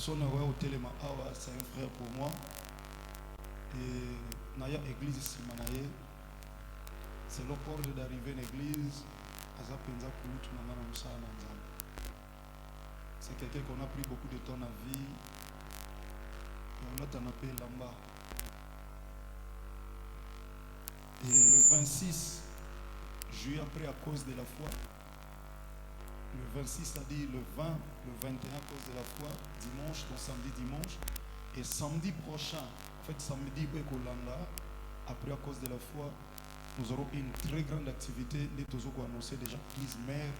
personne au téléma awa, c'est un frère pour moi. Et naya église simanaye. C'est l'opportunité d'arriver à l'église. C'est quelqu'un qu'on a pris beaucoup de temps à vie. Et on a t'en appelé Lamba. Et le 26 juillet après à cause de la foi. Le 26, c'est-à-dire le 20, le 21 à cause de la foi. Dimanche, donc samedi, dimanche. Et samedi prochain, en fait samedi, après à cause de la foi, nous aurons une très grande activité. Nous avons annoncé déjà l'église mère.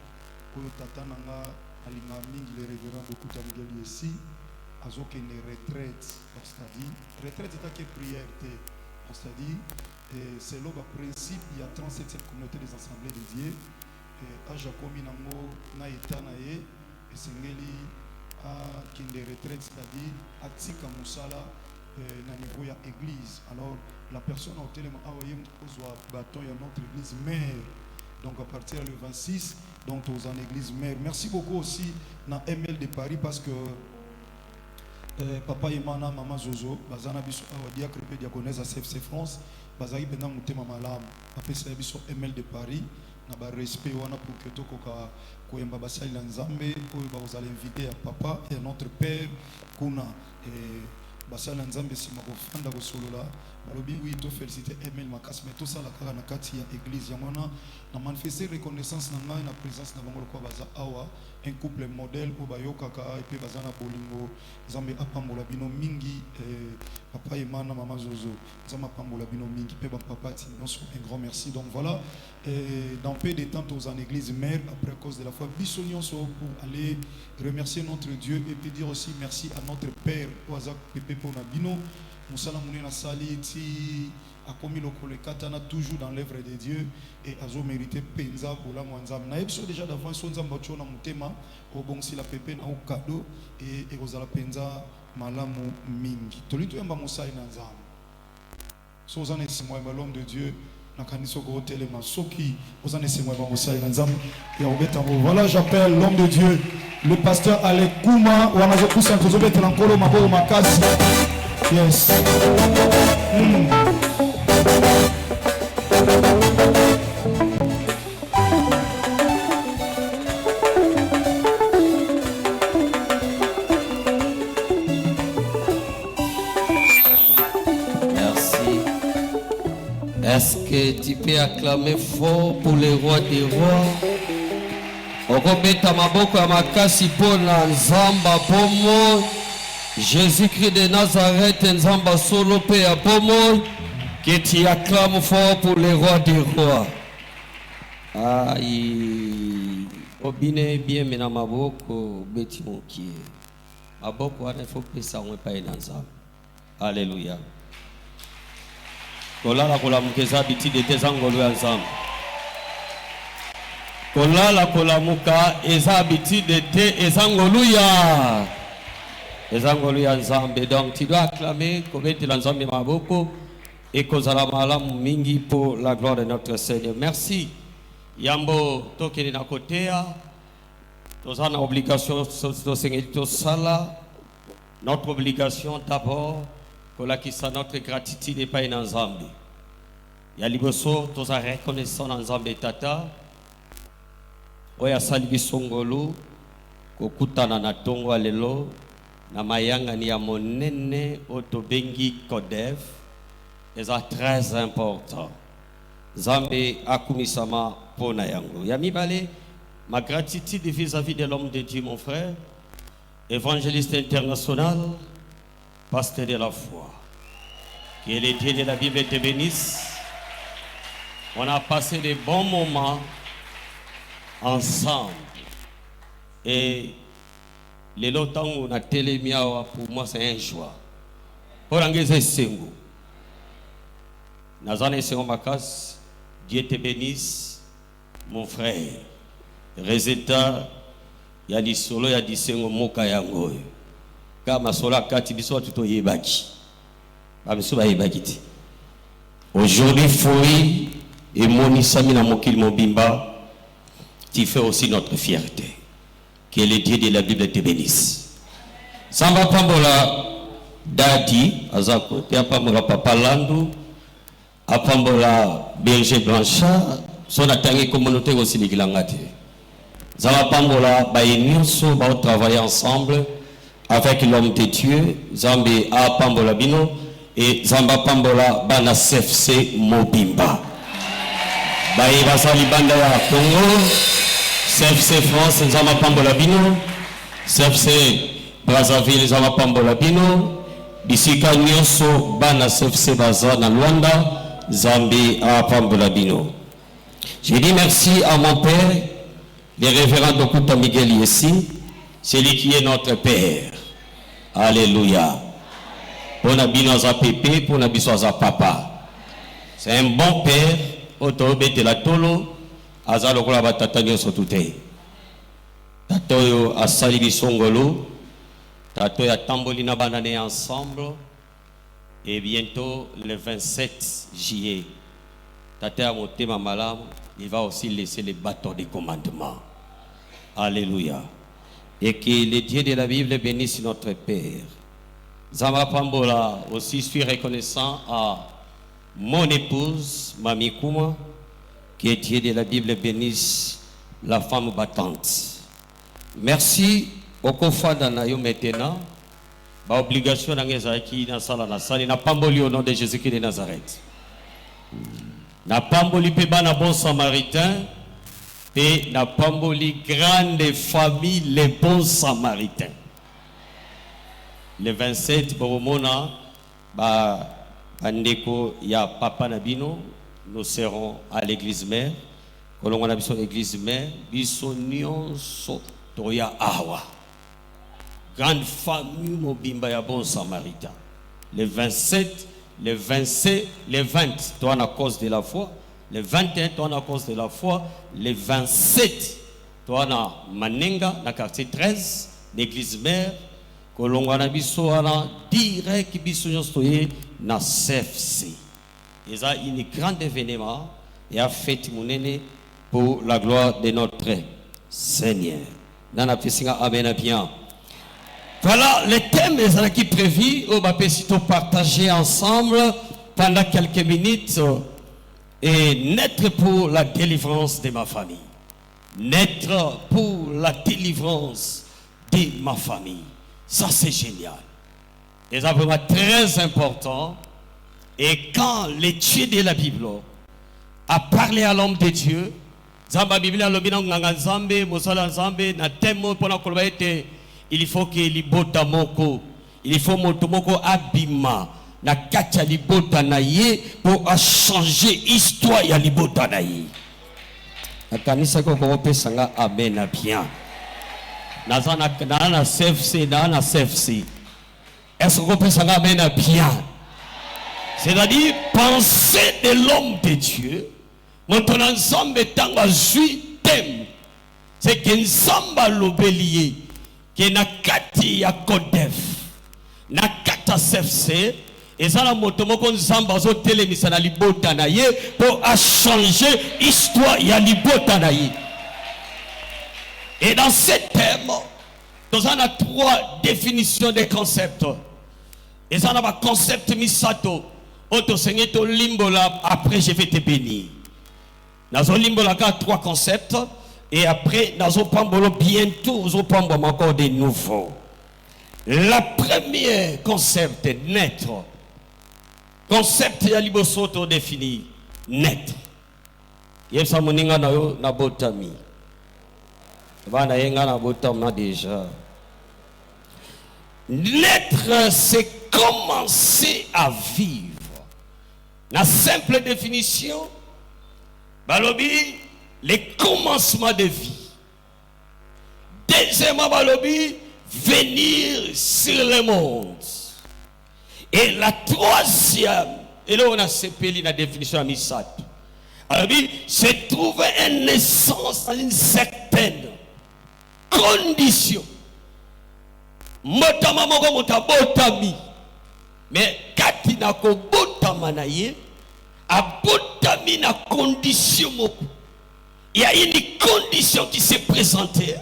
Pour le Tatananga, les révérends de Koutamigel ici. Azo qui une retraite. C'est-à-dire, retraite c'est une prière. C'est-à-dire, c'est le principe, il y a 37e communauté des assemblées de Dieu. Et à Jacobi Nango, Naïta Naye, et Sengeli, à qui une retraite, c'est-à-dire, à Tika Moussala. Dans niveau de l'église. Alors, la personne au téléma a envoyé un bâton à notre église mère. Donc, à partir du 26, donc, aux en église mère. Merci beaucoup aussi dans ML de Paris parce que papa Imana, maman Zozo, Bazana Bisso, diacre diaconesse à CFC France, Bazari Bena Moutema Malam, après c'est Bisso ML de Paris. Na respect wana pour que tokoka koyemba basali na Nzambe oyo vous allez inviter à papa et à notre père kuna basala Nzambe sima kofanda kosolola balobi oui to féliciter Emile Makas mais tout ça la kaka na kati ya église yamona na manifester reconnaissance na ngai na présence na bango kwa baza awa un couple modèle au bayokaka et puis bazana bolingo Nzambe apambola bino mingi papa et maman Zozo Nzambe apambola bino mingi pe ba papa ti un grand merci. Donc voilà, dans peu de temps aux en église mère après à cause de la foi bisognon pour aller remercier notre Dieu et puis dire aussi merci à notre père Oazak Pepe pour Nabino Moussala Mounena Sali ti a commis le katana toujours dans l'œuvre de Dieu et a mérité penza pour la mwanzam na ebiso déjà d'avant son nzamba chona mutema au bon si la pepe na au cadeau et ozala penza malamu mingi tolito yamba musai na nzam so zane simwa l'homme de Dieu na kaniso ko hotel masoki ozane simwa ba musai na nzam ya obeta. Voilà, j'appelle l'homme de Dieu le pasteur Alek Kouma wana zo kusa to beta na nkolo mabo makasi. Yes. Merci. Est-ce que tu peux acclamer fort pour le roi des rois? Okobeta maboko ya makasi pona nzamba pomo Jésus-Christ de Nazareth nzamba solo pe ya pomo que tu acclames fort pour le roi des rois. Aïe obine bien mena maboko beti mokie maboko wana faut pesa on pa ina nzamba. Alléluia. Kolala kolamukeza biti de tezangolo ya nzamba. Kolala kolamuka eza biti de te ezangoluya. Ezangoluya nzambe. Donc tu dois acclamer kobeti la nzambe maboko et kozala malamu mingi pour la gloire de notre Seigneur. Merci. Yambo tokeni na kotea. Tozana obligation to sala. Notre obligation d'abord kolakisa notre gratitude epai na nzambe. Ya liboso toza reconnaissant na nzambe tata. Oya sali bisongolo kokutana na tongo lelo na mayanga ni ya monene otobengi Kodef eza très important. Zambe akumisama pona yango. Ya mibale ma gratitude vis-à-vis de l'homme de Dieu mon frère, évangéliste international, pasteur de la foi. Que les dieux de la Bible te bénissent. On a passé de bons moments ensemble. Et les longtemps où on a télémiawa, pour moi c'est un choix. Pour engager Sengo. Nazane Sengo Makas, Dieu te bénisse, mon frère. Résultat, il y a des solos, il y a des Sengo Moka Yango. Kama sola kati biso tuto yebaki. Bamiso ba yebaki. Aujourd'hui, Foui et Moni Samina Mokil Mobimba, tu fais aussi notre fierté. Que les dieux de la Bible te bénissent. Samba pambola Dadi azako te pambola Papa Landu apambola Berger Blanchard son atangi communauté aussi ligilangate. Samba pambola bayenyoso ba travailler ensemble avec l'homme de Dieu Zambi a pambola bino et Zamba pambola bana CFC Mobimba. Baye basali banda ya Congo CFC France Zamba pambola bino CFC Brazzaville Zamba pambola bino bisika nyonso bana CFC baza na Luanda Zambi a pambola bino. Je dis merci à mon père le révérend Dokuta Miguel Yessi, celui qui est notre père. Alléluia. Pour Nabino za pépé, pour Nabiso za papa. C'est un bon père. Otobe te la tolo, azalo kola batata nyoso tute. Tatoyo asali bisongolo, tatoyo atamboli na banane ensemble. Et bientôt le 27 juillet, tatoyo motema malam, il va aussi laisser les bâtons de commandement. Alléluia. Et que le Dieu de la Bible bénisse notre Père. Zama Pambola, aussi suis reconnaissant à mon épouse, Mami Kouma, que Dieu de la Bible bénisse la femme battante. Merci au Kofada Nayo maintenant. Ba obligation d'engagement na sala na sali na pamboli au nom de Jésus-Christ de Nazareth. Na pamboli pe bana bon samaritain et na pamboli grande famille les bons samaritains. Le 27 Boromona ba andeko ya papa nabino nous serons à l'église mère. Kolongo na biso l'église mère biso nyonso toya awa. Grande famille mobimba ya bon samaritain. Le 27, le 27, le 20, toi à cause de la foi. Le 21, toi à cause de la foi. Le 27, toi na Manenga, na quartier 13, l'église mère. Kolongwana biso ana direct biso nyostoye na CFC. Et ça, un grand événement et a fait monene pour la gloire de notre Seigneur. Dans la piscine, amen bien. Voilà les thèmes qui prévus au Bapesito partager ensemble pendant quelques minutes et naître pour la délivrance de ma famille. Naître pour la délivrance de ma famille. Ça c'est génial. Et ça vraiment très important. Et quand le Dieu de la Bible a parlé à l'homme de Dieu, Zamba Bible a lobby nganga Nzambe, Mosala Nzambe, na temo pona koloba ete il faut que libota moko, il faut motomoko abima na katia libota na ye pour changer histoire ya libota na ye. Akanisa ko ko pesanga amen bien. Nazana na CFC na CFC. Est-ce que pesanga amen bien? C'est-à-dire penser de l'homme de Dieu. Mon ensemble tanga zui tem. C'est que nsamba lobelier que na kati ya Kodef na kata CFC et ça la motomoko nzamba zo telemisa na libota na ye pour changer histoire ya libota na ye. Et dans ce thème, nous avons trois définitions de concepts. Et ça, on a un concept misato. Auto Seigneur, to limbola, après je vais te bénir. Nous avons limbola trois concepts. Et après, nous avons bientôt, nous avons encore des nouveaux. La première concept est naître. Concept ya libosoto défini naître. Yesa moninga na yo na botami. Bana yenga na botama déjà. Naître, c'est commencer à vivre. La simple définition, balobi, les commencements de vie. Deuxièmement, balobi, venir sur le monde. Et la troisième, et là on a séparé la définition à Misat. Balobi, c'est trouver une naissance dans une certaine condition. Motama moko motabotami. Mais katina ko botama na ye, abotami na condition moko. Il y a une condition qui s'est présentée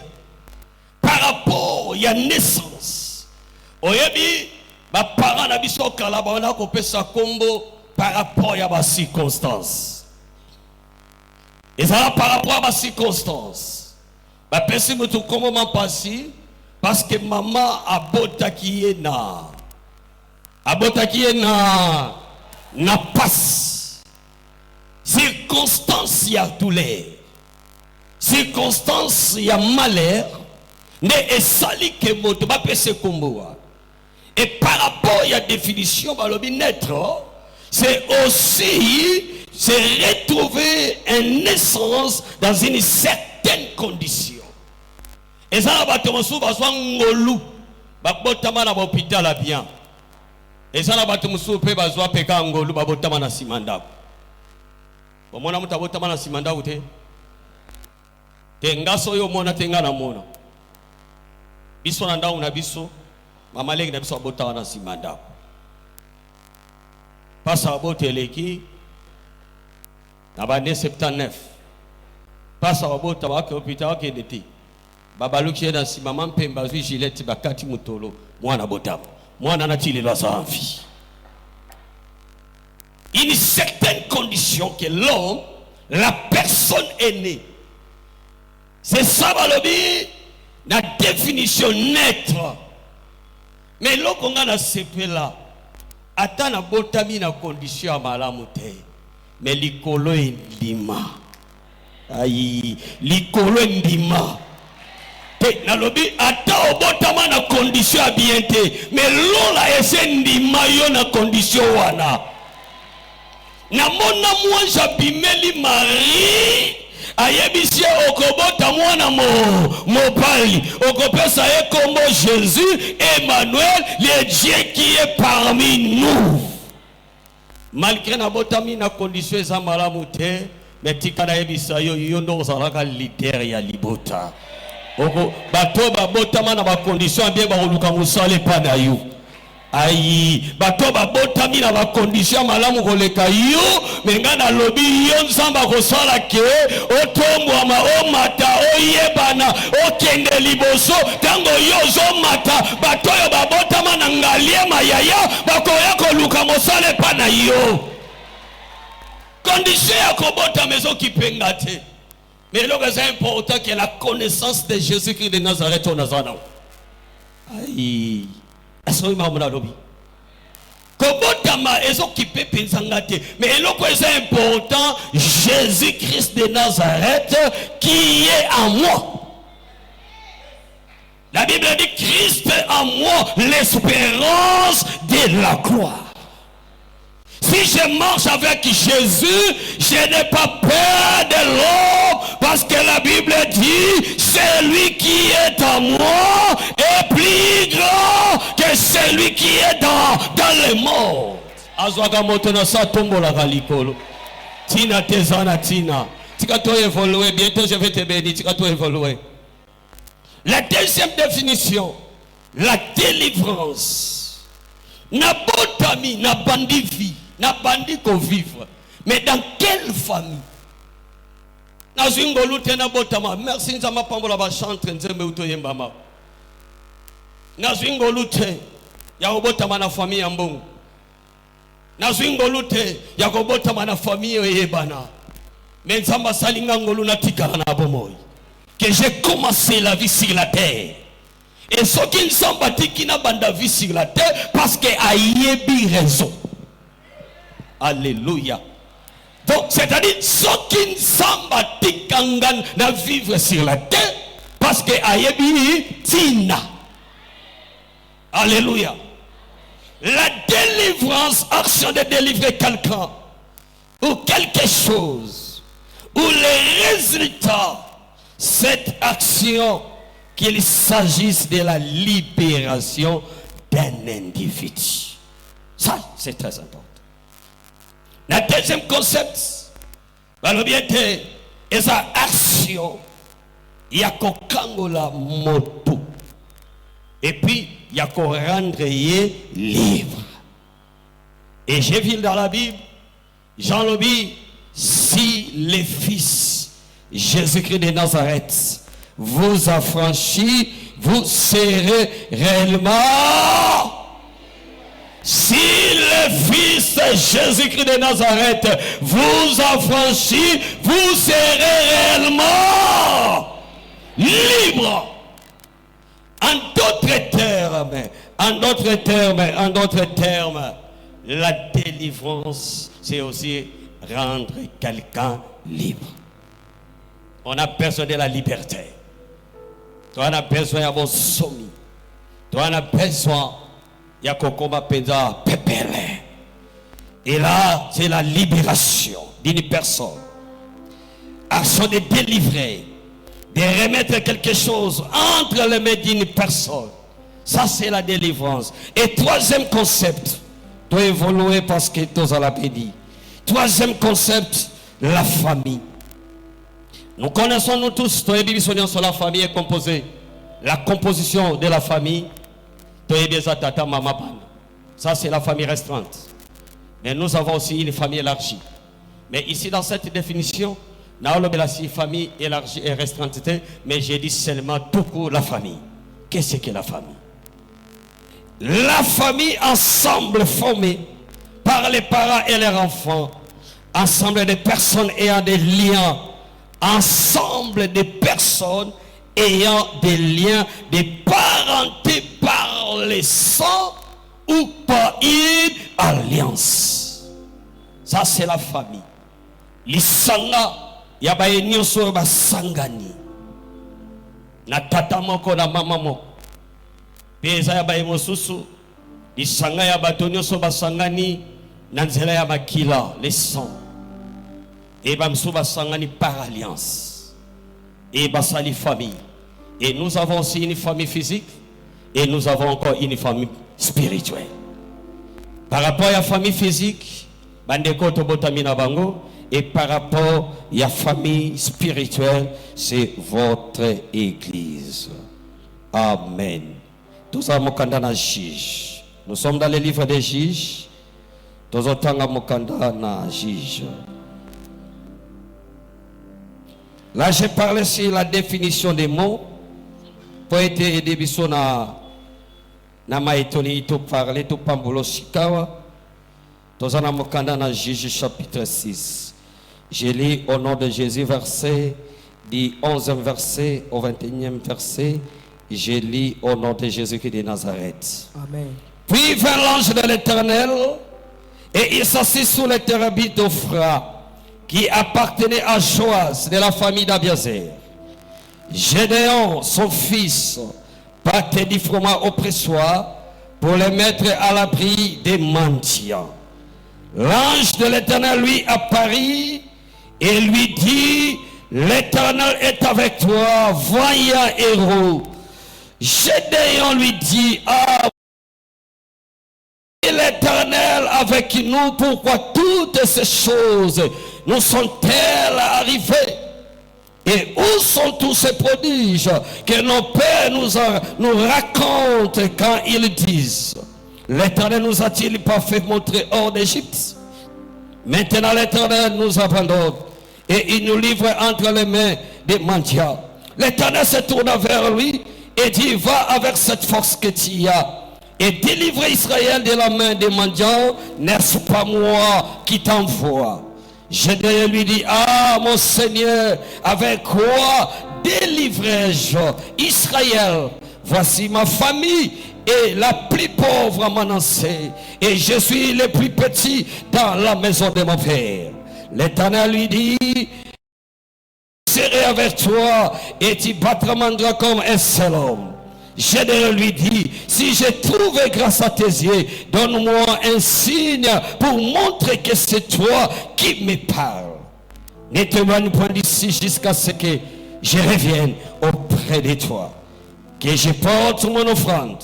par rapport à la naissance. Oyebi, ma parents na biso kala ba na ko pesa kombo par rapport à ma circonstance. Et ça par rapport à ma circonstance. Ba pesi mutu comment m'a passé parce que maman abotaki na na passe. Circonstance ya douleur. Circonstance ya malheur. Ne esali ke moto ba pesi kombo. Et par rapport à la définition, c'est aussi se retrouver une naissance dans une certaine condition. Et ça, on va te montrer ngolu, babotama na hôpital bien. Et ça, on va te montrer pe bazwa peka ngolu, babotama na simanda. Omona muta botama na simanda ute. Tenga soyo mona tenga na mona. Biso na ndao na biso. Mama legi na biso abota wana simanda. Pasa abote leki na bande 79. Pasa abota wake hôpital wake ndeti. Baba luki na si mama mpemba zwi gilette bakati mutolo mwana botama. Mwana natili lwa sa envie. Une certaine condition que l'homme, la personne est née. C'est ça balobi la définition naître. Mais lorsqu'on a sepé là, attends na botami na condition à malamu te. Mais likolo ndima. Aïe, likolo ndima. Te na lobi attends au botama na condition à bien te. Mais lola ese ndima yo na condition wana. Na mona moi j'abimeli Marie. Ayebisi okobota mwana mobali okopesa ekombo Jésus Emmanuel, le Dieu qui est parmi nous. Malgré na botami na condition za malamu te, mais tikana yebisa yo yondo zalaka leader ya libota. Oko bato ba botama na ba condition bien ba oluka musale pa na yo. Aïe, bato ba botami na ba condition malamu koleka yo, menga na lobi yo nzamba kosala ke otombwa ma o mata o yebana o kende liboso tango yo zo mata bato yo ba botama na ngalie mayaya bakoya koluka mosale pa na yo. Condition ya kobota mezo kipenga te. Mais le c'est important que la connaissance de Jésus-Christ de Nazareth au Nazareth. Aïe. Aso imamuna lobi. Kobotama ezo kipe pensangate. Mais le c'est important, Jésus-Christ de Nazareth qui est en moi. La Bible dit Christ en moi, l'espérance de la gloire. Si je marche avec Jésus, je n'ai pas peur de l'homme, parce que la Bible dit, celui qui est en moi est plus grand que celui qui est dans le monde. Azwaga motona sa tombo la galikolo. Tina tezana tina. Tika to évoluer, bientôt je vais te bénir, tika to évoluer. La deuxième définition, la délivrance. Nabotami, nabandi vie. N'a bandi qu'on vivre. Mais dans quelle famille? Merci Nzama Pambola ba chantre nzembe utoyemba ma. Nazwingolute ya obotama na famille ya mbongo. Nazwingolute ya obotama na famille yebana. Mais Nzamba salinga ngolu na tikana na bomoy. Que j'ai commencé la vie sur la terre. Et ce qui ne sont bâtis qui n'a pas de vie sur la terre parce que ayebi raison. Alléluia. Donc, c'est-à-dire, ceux qui ne sont pas de vivre sur la terre, parce que Ayebi Tina. Alléluia. La délivrance, action de délivrer quelqu'un, ou quelque chose, ou les résultats, cette action, qu'il s'agisse de la libération d'un individu. Ça, c'est très important. Le deuxième concept, c'est sa action. Il y a qu'au kangola moto. Et puis, il y a qu'au rendre libre. Et j'ai vu dans la Bible, Jean le dit, si le Fils Jésus-Christ de Nazareth vous a franchi vous serez réellement. Si le Fils de Jésus-Christ de Nazareth vous affranchit, vous serez réellement libre. En d'autres termes, la délivrance, c'est aussi rendre quelqu'un libre. On a besoin de la liberté. Toi, on a besoin de mon sommet. Toi, on a besoin de Kokoma Penda Pepele. Et là, c'est la libération d'une personne. Action de délivrer, de remettre quelque chose entre les mains d'une personne. Ça, c'est la délivrance. Et troisième concept, doit évoluer parce que tous à la béni. Troisième concept, la famille. Nous connaissons nous tous, sur la famille est composée. La composition de la famille, tata, maman, ça c'est la famille restreinte. Mais nous avons aussi une famille élargie. Mais ici dans cette définition, nous avons la famille élargie et restreinte, mais j'ai dit seulement tout court la famille. Qu'est-ce que la famille? La famille ensemble formée par les parents et leurs enfants, ensemble des personnes ayant des liens, ensemble des personnes ayant des liens de parenté par les sangs ou par une alliance. Ça c'est la famille. Lisanga yabaye nyonso basangani. Na tata moko na mama moko. Peza yabaye mosusu. Lisanga ya bato nyonso basangani na nzela ya makila les sangs. Et bamsou basangani par alliance. Et basali famille. Et nous avons aussi une famille physique et nous avons encore une famille spirituelle. Par rapport à la famille physique, bandeko tobotamina bango, et par rapport à la famille spirituelle, c'est votre église. Amen. Nous sommes dans juge. Nous sommes dans le livre des juges. Nous sommes dans juge. Là, j'ai parlé sur la définition des mots. Pour être aidé na maitoni to parler to pambulo sikawa. Tozana mokanda na Juge chapitre 6. Je lis au nom de Jésus verset du 11e verset au 21e verset. Je lis au nom de Jésus-Christ de Nazareth. Amen. Puis vint l'ange de l'Éternel et il s'assit sous les térébintes d'Ophra qui appartenait à Joas de la famille d'Abiazer. Gédéon, son fils, battait du froment au pressoir pour les mettre à l'abri des mendiants. L'ange de l'Éternel lui apparut et lui dit: l'Éternel est avec toi, voyant héros. Gédéon lui dit: ah, l'Éternel avec nous, pourquoi toutes ces choses nous sont-elles arrivées? Et où sont tous ces prodiges que nos pères nous racontent quand ils disent: l'Éternel nous a-t-il pas fait montrer hors d'Égypte? Maintenant l'Éternel nous abandonne et il nous livre entre les mains des mendiants. L'Éternel se tourna vers lui et dit: va avec cette force que tu as et délivre Israël de la main des mendiants. N'est-ce pas moi qui t'envoie? Gédéon lui dit: ah mon Seigneur, avec quoi délivrai-je Israël? Voici ma famille est la plus pauvre à Manassé, et je suis le plus petit dans la maison de mon père. L'Éternel lui dit: je serai avec toi et tu battras mandra comme un seul homme. Gédéon lui dit: si j'ai trouvé grâce à tes yeux, donne-moi un signe pour montrer que c'est toi qui me parles. Ne t'éloigne point d'ici jusqu'à ce que je revienne auprès de toi. Que je porte mon offrande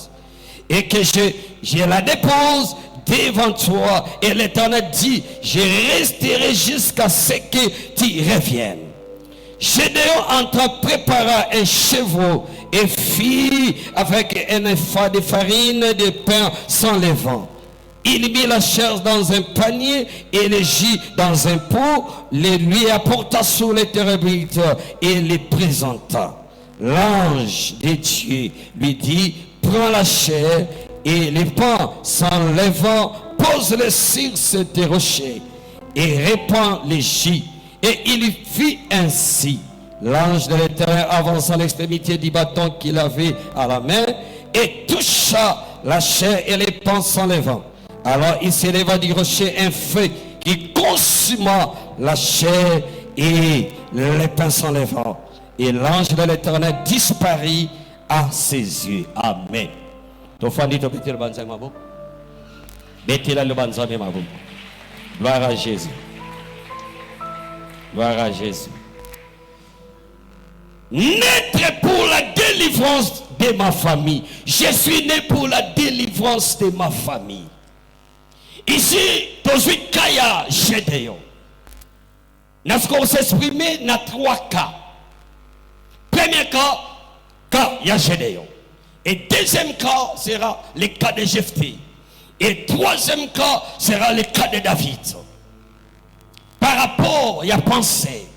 et que je la dépose devant toi. Et l'Éternel dit: je resterai jusqu'à ce que tu reviennes. Gédéon entra, prépara un chevreau et fit avec un effort de farine de pain sans levain. Il mit la chair dans un panier et le jus dans un pot, le lui apporta sous les térébintes et les présenta. l'ange de Dieu lui dit, prends la chair et les pains s'enlevant, pose-les sur ces rochers et répand les jus. Et il fit ainsi. L'ange de l'Éternel avança à l'extrémité du bâton qu'il avait à la main et toucha la chair et les pains s'enlevant. Alors il s'éleva du rocher un feu qui consuma la chair et les pains s'enlevant. Et l'ange de l'Éternel disparut à ses yeux. Amen. Gloire à Jésus. Gloire à Jésus. Naître pour la délivrance de ma famille. Je suis né pour la délivrance de ma famille. Ici, dans une Kaya Gédéon. Nous allons s'exprimer dans 3 cas. Premier cas, il y a Gédéon. Et deuxième cas sera le cas de Jephthé. Et troisième cas sera le cas de David. Par rapport, il y a pensée.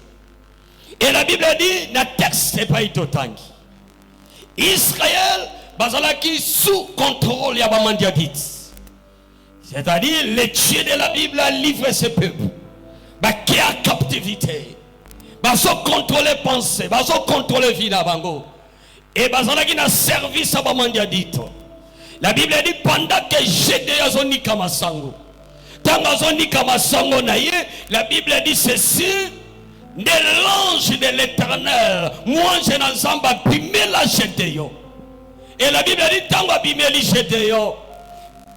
Et la Bible dit, dans le texte, c'est pas itotangi. Israël, bazalaki sous contrôle, il y a mandiadite. C'est-à-dire, le Dieu de la Bible a livré ce peuple. Qui a captivité. Baso contrôler pensée, baso contrôler vie na bango. Et bazalaki na service à mandiadite. La Bible dit, pendant que Gédéon zoni kamasango. Tant zoni kamasango na ye, la Bible dit ceci. De l'ange de l'Éternel, moi je n'en sens pas bimer la Gédéon. Et la Bible dit tant que bimer la Gédéon,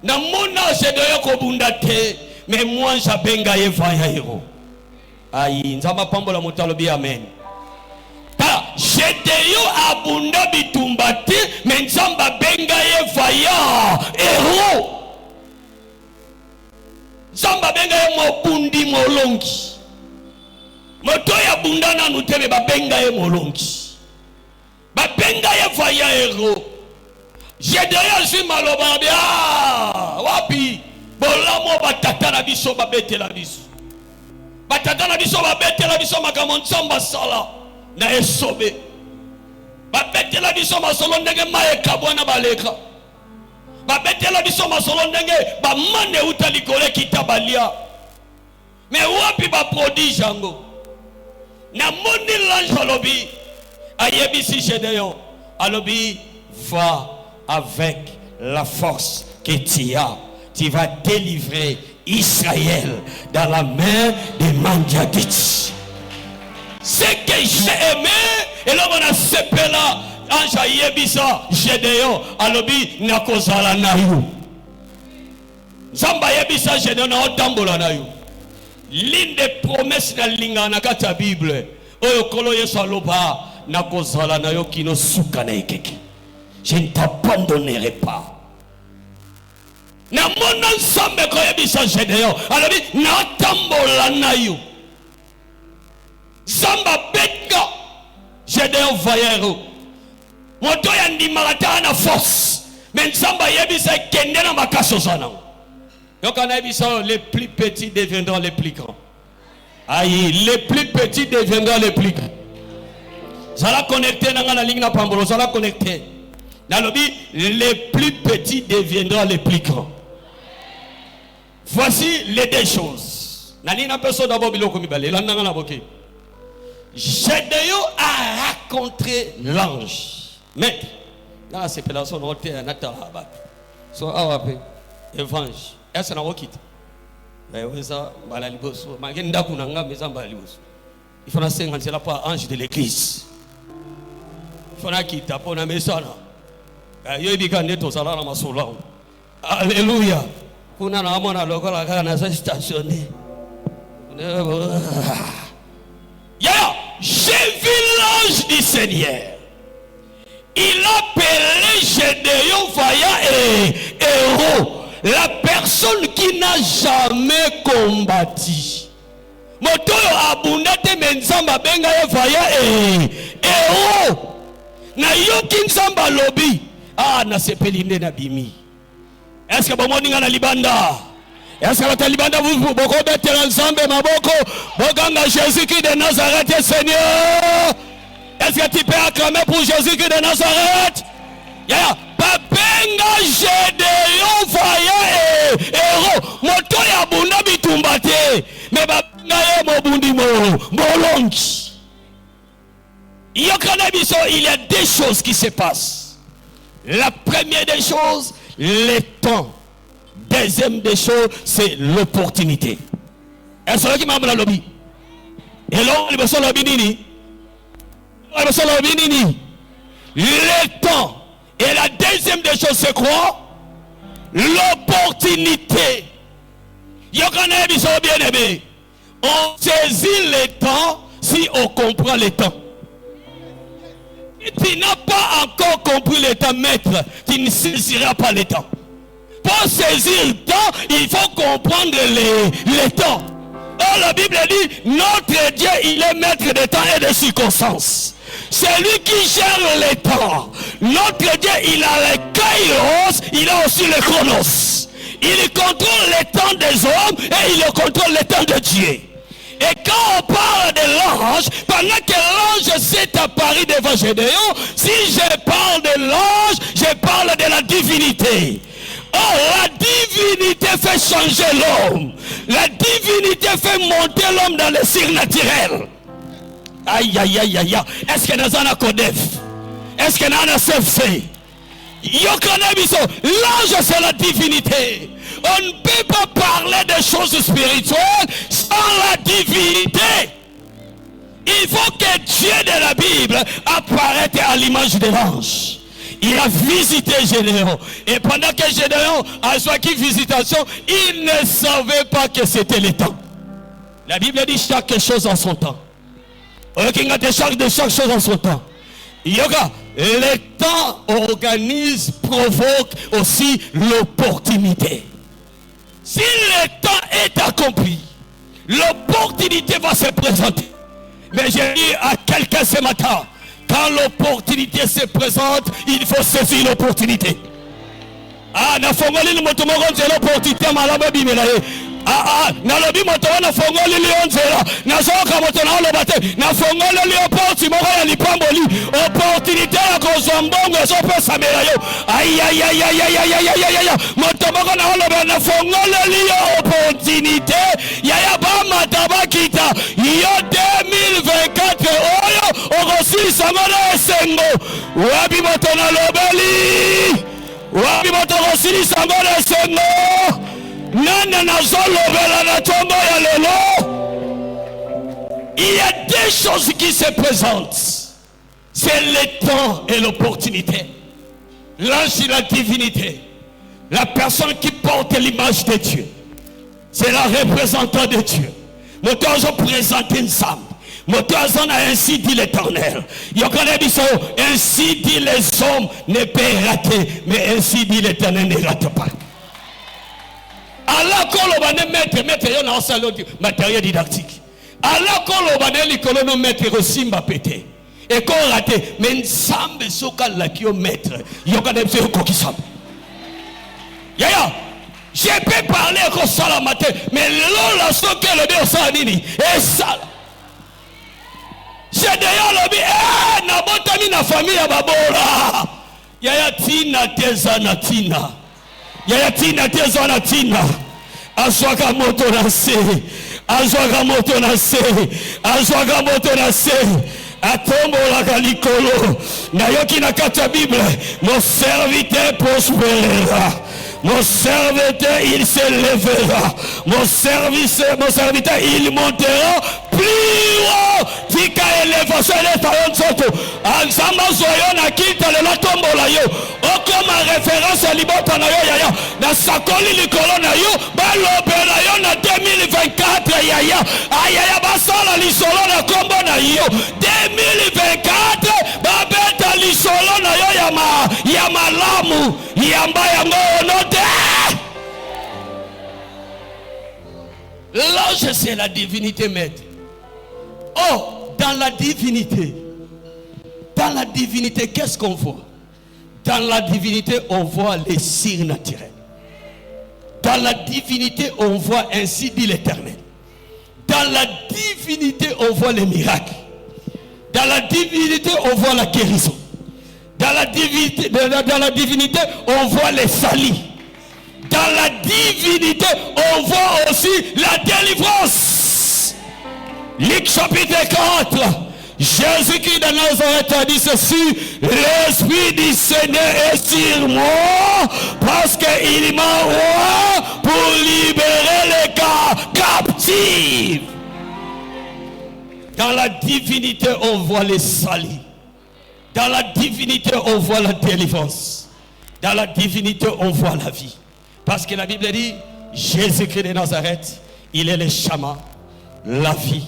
na mona Gédéon ko bundate, mais moi j'abenga evaya hero. Aïe, nzamba pambola mutalobi amen. Ta Gédéon abunda bitumbate, mais nzamba benga evaya hero. Nzamba benga mobundi molongi. Moto ya bundana nutebe babenga ye molongi. Babenga ye vaya hero. Gédéon si maloba bia. Wapi bolamo batata na biso babete la biso. Batata na biso babete la biso makambo nzamba sala na esobe. Babete la biso masolo ndenge maye kabwana baleka. Babete la biso masolo ndenge ba mane utalikole kitabalia. Mais wapi ba prodige yango. Na moni l'ange alobi ayebisi Gédéon alobi va avec la force que tu as, tu vas délivrer Israël dans la main des Mandiadites. Ce que j'ai aimé et là on a sepé là ange ayebisa Gédéon alobi nakozala na yo. Zamba ayebisa Gédéon na otambola na yo. L'une des promesses de la na Bible, je ne t'abandonnerai pas. Na mon ensemble ko yebisa Gédéon, alors na tambola na yo. Zamba benga Gédéon vaillero. Moto ya ndimala na force, mais Zamba yebisa kende na makaso sana. Donc les plus petits deviendront les plus grands. Aïe, les plus petits deviendront les plus grands. Ça l'a connecté dans la ligne de Pambolo, ça l'a connecté. Dans le but, les plus petits deviendront les plus grands. Voici les 2 choses. Gédéon a rencontré l'ange. Maître, là c'est pour la son hôtel à Natarabat. So, évangile. Est-ce qu'on a quitté? Il faut que c'est pas ange de l'église. Il faut quitter pour la maison. Alléluia. J'ai vu l'ange du Seigneur. Il appelait Gédéon vaillant et héros. La personne qui n'a jamais combattu. Moto abundate menzamba benga evaya héros. Na yoki nzamba lobi. Ah na sepelinde na bimi. Est-ce que bomoni ngana libanda? Est-ce que libanda vous boko betela nzambe maboko boganga Jésus qui de Nazareth Seigneur? Est-ce que tu peux acclamer pour Jésus-Christ de Nazareth? Yeah. Babenga Gédéon voyait héros. Moto ya bunda bitumbate. Mais babenga ye mobundi molongi. Il y a deux choses qui se passent. La première des choses, le temps. Deuxième des choses, c'est l'opportunité. Est-ce que vous avez le lobby? Et là, il y a le lobby. Le temps. Et la deuxième des choses, c'est quoi? L'opportunité. Il y a bien aimé. On saisit le temps si on comprend le temps. Si tu n'as pas encore compris le temps, maître, tu ne saisiras pas le temps. Pour saisir le temps, il faut comprendre le temps. Or, la Bible dit, notre Dieu, il est maître des temps et des circonstances. C'est lui qui gère le temps. Notre Dieu, il a le kairos, il a aussi le chronos. Il contrôle le temps des hommes et il contrôle le temps de Dieu. Et quand on parle de l'ange, pendant que l'ange s'est apparu devant Gédéon, si je parle de l'ange, je parle de la divinité. Oh, la divinité fait changer l'homme. La divinité fait monter l'homme dans le surnaturel. Aïe, aïe, aïe, aïe. Est-ce que nous en avons Kodef? Est-ce que nous en avons CFC? L'ange, c'est la divinité. On ne peut pas parler des choses spirituelles sans la divinité. Il faut que Dieu de la Bible apparaisse à l'image de l'ange. Il a visité Gédéon. Et pendant que Gédéon a choisi visitation, il ne savait pas que c'était le temps. La Bible dit chaque chose en son temps. Chaque chose en son temps. Yoga, le temps organise, provoque aussi l'opportunité. Si le temps est accompli, l'opportunité va se présenter. Mais j'ai dit à quelqu'un ce matin, quand l'opportunité se présente, il faut saisir l'opportunité. Ah, na fongoli le moto moko nzela opportunité malaba bimela ye. Na lobi moto na fongoli le nzela. Na soka moto na loba te. Na fongoli le opportunité moko ya lipamboli. Opportunité ya kozwa mbongo so pesa mela yo. Aïe aïe aïe aïe aïe aïe aïe aïe aïe. Moto moko na loba na fongoli le opportunité. Ya ba mataba kita. Yo 2024 oyo okosi sangona esengo. Wabi moto na lobeli. Wabi motoko sili sangona sengo nana nazolo bela na tombo ya lelo. Il y a deux choses qui se présentent. C'est le temps et l'opportunité. L'ange et la divinité. La personne qui porte l'image de Dieu. C'est la représentante de Dieu. Nous devons présenter ensemble. Ainsi dit l'Éternel. Ainsi dit les hommes ne peuvent rater, mais ainsi dit l'Éternel ne rate pas. Allah kolobane mettre yo na salon matériel didactique. Allah kolobane likolono mettre simba pété. Et qu'on raté, mais ensemble soka la kilomètre. Yokane mse kokisam. Yaya. Je peux parler comme ça la matin, mais l'on soka le bien ça nini. Et ça. J'ai d'ailleurs le bien, na botami na famille ya babola. Yaya tina teza na tina. Yaya tina teza na tina. Azwaka moto na se. Azwaka moto na se. Azwaka moto na se. Atombola kalikolo. Na yoki na kata Bible. Mon serviteur prospérera. Mon serviteur il se lèvera. Mon serviteur il montera plus haut. Tika élévation est à un soto. Ensemble soyons na kita le la tombola yo. Okoma référence à libota na yo yaya. Na sakoli likolo na yo. Balobela yo na 2024 yaya. Ayaya basala lisolo na kombo na yo. 2024 babeta lisolo na yo ya malamu. Yamba yango note. L'ange c'est la divinité maître. Oh, dans la divinité, qu'est-ce qu'on voit? Dans la divinité, on voit les surnaturels. Dans la divinité, on voit ainsi dit l'Éternel. Dans la divinité, on voit les miracles. Dans la divinité, on voit la guérison. Dans la divinité, on voit les salis. Dans la divinité, on voit aussi la délivrance. Luc chapitre 4. Jésus-Christ de Nazareth a dit ceci: l'Esprit du Seigneur est sur moi parce qu'il m'a envoyé pour libérer les captifs. Dans la divinité, on voit les salis. Dans la divinité, on voit la délivrance. Dans la divinité, on voit la vie. Parce que la Bible dit, Jésus-Christ de Nazareth, il est le chemin, la vie,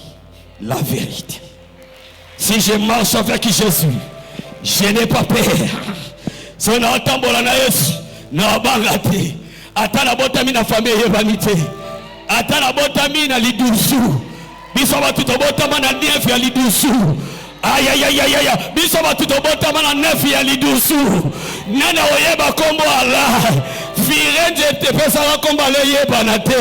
la vérité. Si je marche avec Jésus, je n'ai pas peur. Si on a entendu la Yesu, na bangate. Ata na botami na famille yebanite. Ata na botami na lidusu. Biso ba tutobotama na neuf ya lidusu. Aïe aïe aïe aïe aïe. Biso ba tutobotama na neuf ya lidusu. Nana oyeba kombo ala. Firenze te pesa kombo ale yeba te.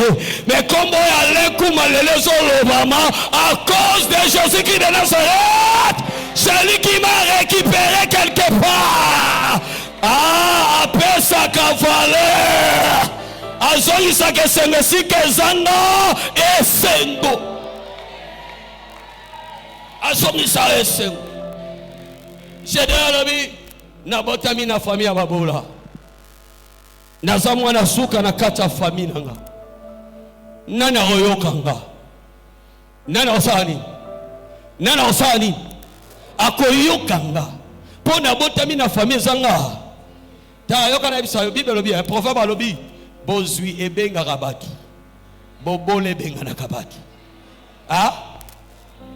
Mais kombo ale kuma lele solo mama à cause de Jésus-Christ de Nazareth. Celui qui m'a récupéré quelque part. Ah, après sa cavale. Azolisa que senesi que zanda et sendo. Azomisa et sendo. J'ai dit na botami na famille ya babola. Naza mwana suka na kata famille nanga. Nana royokanga. Nana osani. Nana osani. Akoyokanga. Po na botami na famille zanga. Ta yoka na bisa Bible lobi, un proverbe lobi. Bozui ebenga kabaki. Bobole benga na kabaki. Ah?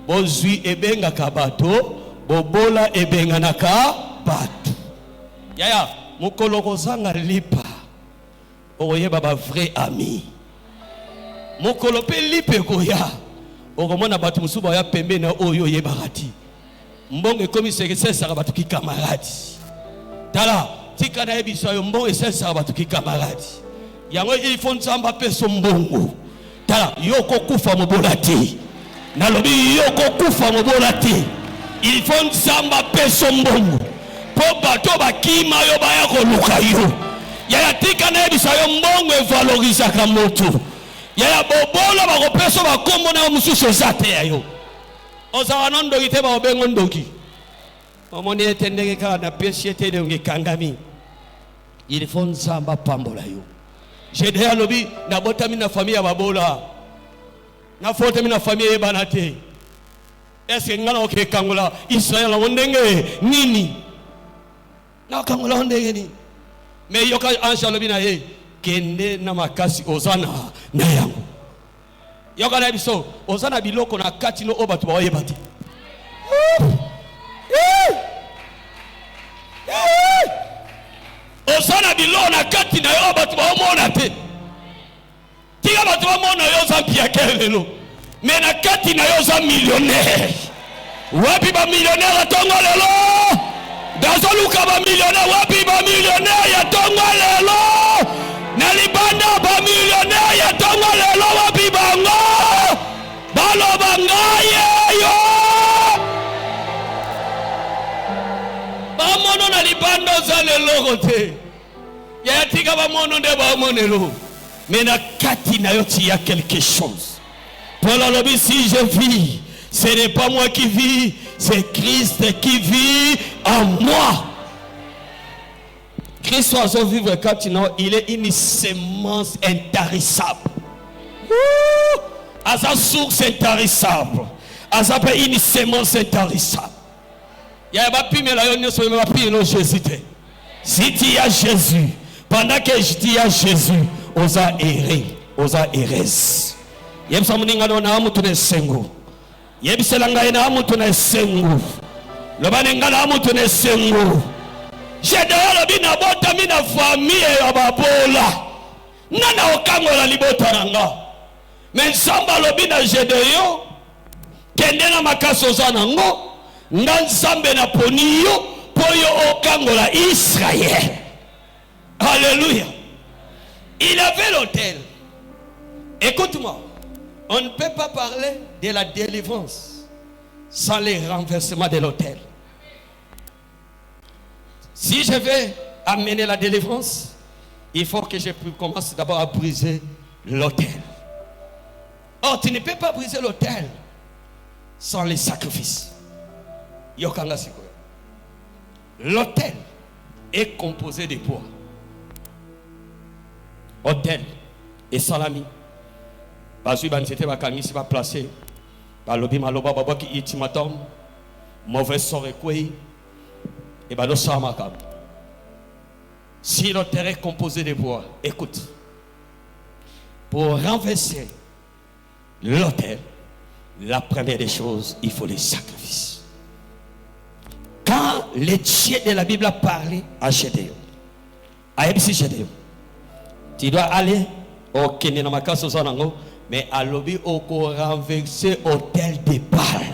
Bozui ebenga kabato, bobola ebenga na kabatu. Yaya, mukolo kozanga lipa. Oye baba vrai ami. Mukolo pe lipe koya. Okomona batu musuba ya pembe na oyo yebarati. Mbonge komi sekesesa batu ki camarade. Tala, tika na ebisa yo mbonge sekesesa batu ki camarade. Yango il faut nzamba peso mbongo. Tala, yoko kufa mobolati. Nalobi yoko kufa mobolati. Il faut nzamba peso mbongo. Po bato bakima yo baya ko luka yo. Yaya tika na ebisa yo mbongo e valoriza ka moto. Yaya bobola bako peso bakombo na mususu zate yo. Ozawa nondoki te ba obengo ndoki. Omoni etendeke ka na pesie te de ngekangami. Il faut nzamba pambola yo. J'ai déjà lobby na botami na famille ya babola. Na fotami na famille ya banate. Est-ce que ngala oke kangola Israël ondenge nini? Na kangola ondenge ni. Mais yoka ange lobby na ye kende na makasi ozana na yango. Yoka na biso ozana biloko na kati no obatu ba oyebati. Osana bilo na kati na yo batu ba omona te. Tika batu ba omona yo za piakelelo. Mais na kati na yo za millionnaire. Wapi ba millionnaire atongo lelo? Dazoluka ba millionnaire wapi ba millionnaire ya tongo lelo? Na libanda ba millionnaire ya tongo lelo wapi bango? Balo bangaye yo. Bamono na libando za lelo kote. Ya tika bamono de bamonelo. Mais na kati na yoti ya quelque chose. Paul a dit si je vis, ce n'est pas moi qui vis, c'est Christ qui vit en moi. Christ soit vivre quand il est une semence intarissable. À sa source intarissable. À sa une semence intarissable. Il y a pas pu me la yonner sur ma pire non Jésus. Si tu as Jésus, pendant que je dis à Jésus, osa errer, osa errer. Yebsa muninga no na mutu ne sengu. Yebsa langa na mutu ne sengu. Lobanenga na mutu ne sengu. Jedala bina bota mina famille ya babola. Nana okangola libota nanga. Men samba lobina jedeyo. Kende na makaso zanango. Nzambe na poniyo poyo okangola Israël. Alléluia. Il avait l'autel. Écoute-moi. On ne peut pas parler de la délivrance sans les renversements de l'autel. Si je vais amener la délivrance, il faut que je commence d'abord à briser l'autel. Or, tu ne peux pas briser l'autel sans les sacrifices. L'autel est composé de bois. Autel et salami. Parce que c'était ma camille, c'est pas placé. Par le bima loba baba qui itimatom, mauvais sort et quoi. Et ben le samakam. Si l'autel est composé de bois, écoute. Pour renverser l'autel, la première des choses, il faut les sacrifices. Quand les dieux de la Bible a parlé à Gédéon, à Ebsi Gédéon, tu dois aller au Keninamaka Sozanango, mais à l'objet au renverser l'autel de Baal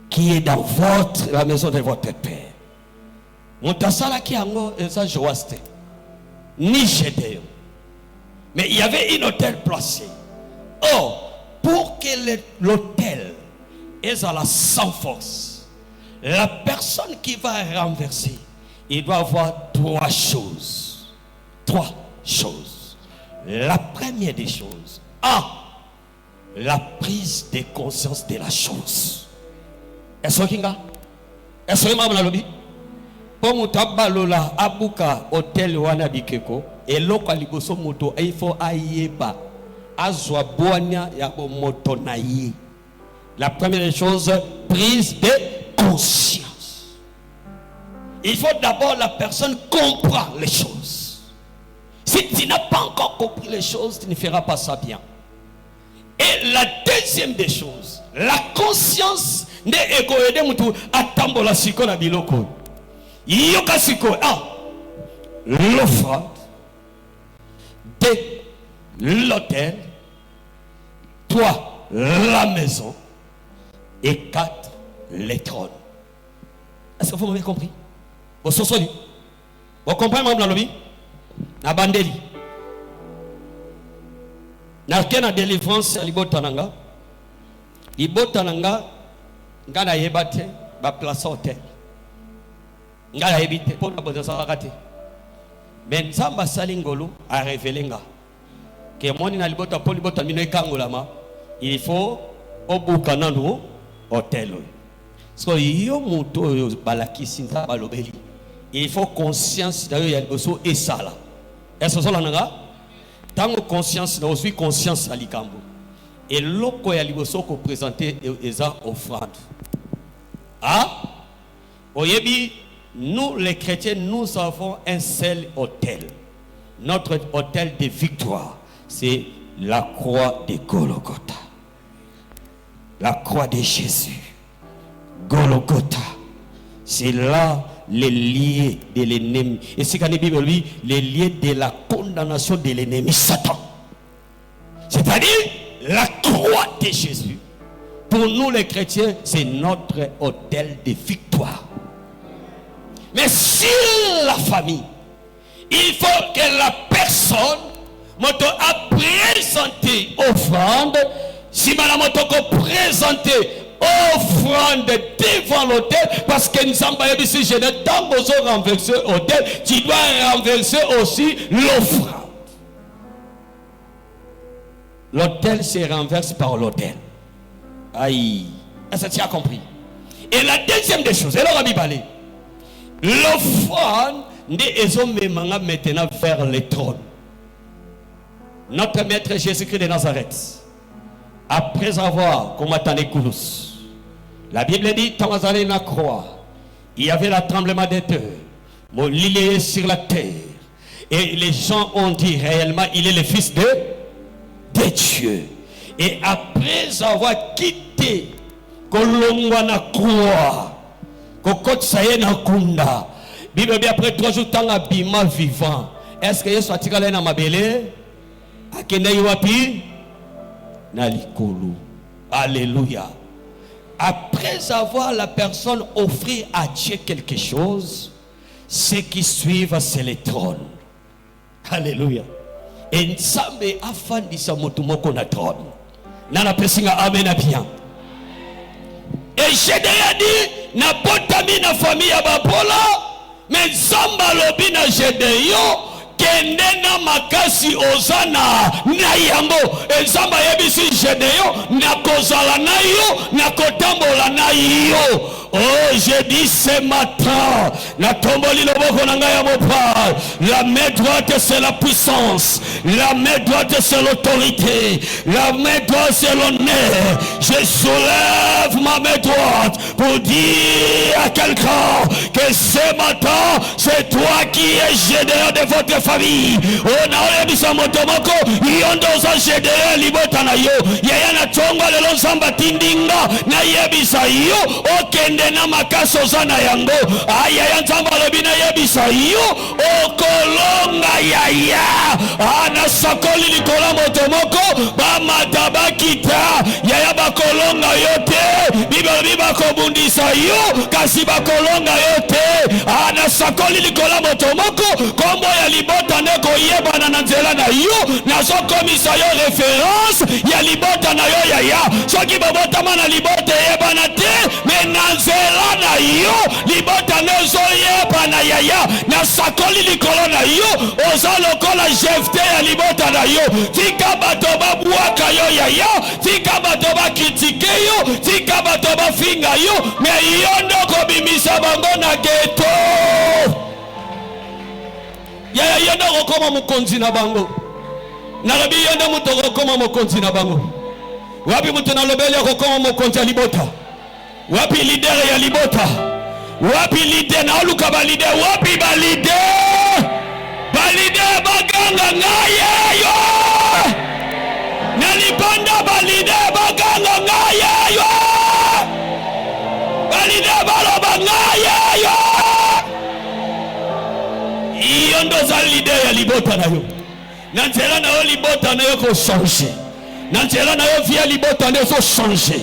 qui est dans la maison de votre père. Montasala qui a un Joaste, ni Gédéon. Mais il y avait une autel placé. Or, pour que l'autel est à la sans force, la personne qui va renverser, il doit avoir trois choses. Trois choses. La première des choses, la prise de conscience de la chose. Est-ce que est-ce que maman lobby? Pour mutabalola abuka hotel wana bikeko et loko liboso moto il faut ayeba azwa boanya ya moto nayi. La première chose, prise de conscience. Il faut d'abord la personne comprendre les choses. Si tu n'as pas encore compris les choses, tu ne feras pas ça bien. Et la deuxième des choses, la conscience ne ekoede mutu atambola siko na biloko. Yoka siko l'offrande, de l'autel, 3 la maison et 4 les trônes. Est-ce que vous m'avez compris? Vous comprenez même la lobby? Na bandeli. Na kena délivrance à libotananga. Libotananga ngana yebate ba place hôtel. Ngana yebite pour na boza rakate. Mais Nzamba salingolo a révélé nga que moni na libota pour libota mino ekangolama, il faut obuka nanu hôtel. So yo moto yo balakisi Nzamba lobeli. Il faut conscience d'ailleurs il y a boso et sala. Est-ce que cela nanga? Tant conscience na aussi conscience à likambo. Et loko ya liboso ko présenter eza offrande. Oyebi, nous les chrétiens, nous avons un seul autel. Notre autel de victoire, c'est la croix de Golgotha. La croix de Jésus. Golgotha. C'est là les liens de l'ennemi. Et c'est quand la Bible dit les liens de la condamnation de l'ennemi Satan. C'est-à-dire la croix de Jésus. Pour nous les chrétiens, c'est notre autel de victoire. Mais sur la famille, il faut que la personne a présenté offrande. Si madame a présenté offrande devant l'autel, parce que nous sommes pas ici, je n'ai pas besoin de renverser l'autel, tu dois renverser aussi l'offrande. L'autel se renverse par l'autel. Aïe, est-ce que tu as compris? Et la deuxième des choses, elle aura mis parler. L'offrande n'est maintenant vers les trônes. Notre maître Jésus-Christ de Nazareth, après avoir combattu les Koulous, la Bible dit, dans la croix, il y avait le tremblement de terre, mon lit est sur la terre, et les gens ont dit réellement, il est le fils de Dieu. Et après avoir quitté Kolongwana croix, Kokot Sayena Kunda, Bible dit après 3 jours, tant abima vivant. Est-ce que Yesu atikala na mabele? Akenda yuapi? Na likolo. Alléluia. Après avoir la personne offert à Dieu quelque chose, ce qui suivent, c'est les trônes. Alléluia. Et Nzambe afandisa moto moko na trône. Nana pesinga amen à bien. Et Gédéon dit, na potami na famille ya bapola, mais Nzamba lobi na Gédéon, kende na makasi ozana na yango. Et Nzamba yebisi Gédéon, na kozala na yo, na kotambola na yo. Oh, j'ai dit ce matin, la tomboli loboko na ngai ya mopal, la main droite c'est la puissance, la main droite c'est l'autorité, la main droite c'est l'honneur. Je soulève ma main droite pour dire à quelqu'un que ce matin, c'est toi qui es Gédéon de votre famille. On a eu sa motomoko, yondoza Gédéon libota na yo, yaya na tonga lelo Nzamba tindinga, na yebisa yo, okende na makaso zana yango aya ya Nzamba lobi na yebisa yo okolonga yaya ana sakoli likola motomoko bamata bakita yaya bakolonga yo te bibalobi bakobundisa yo kasi bakolonga yo te ana sakoli likola motomoko kombo ya libota ne koyebana na nzela na yo nazokomisa yo référence ya libota na yo yaya soki bobotama na libota eyebana te me na nzela na yo libota nezoyeba na yaya na sakoli likolo na yo oza lokola Jefte ya libota na yo tika bato babwaka yo yaya tika bato bakritike yo tika bato bafinga yo me yo ndoko bimisa bango na geto yaya yo ndoko koma mukonzi na bango nalobi yo ndo muto koma mukonzi na bango wapi muto nalobeli akokoma mukonzi ya libota wapi leader ya libota wapi leader na oluka ba leader wapi ba leader baganga ngaye yo na libanda ba leader baganga ngaye yo ba leader baloba ngaye yo iyo ndo za leader ya libota na yo na nzela na yo libota na yo ko changer na nzela na yo via libota na yo so changer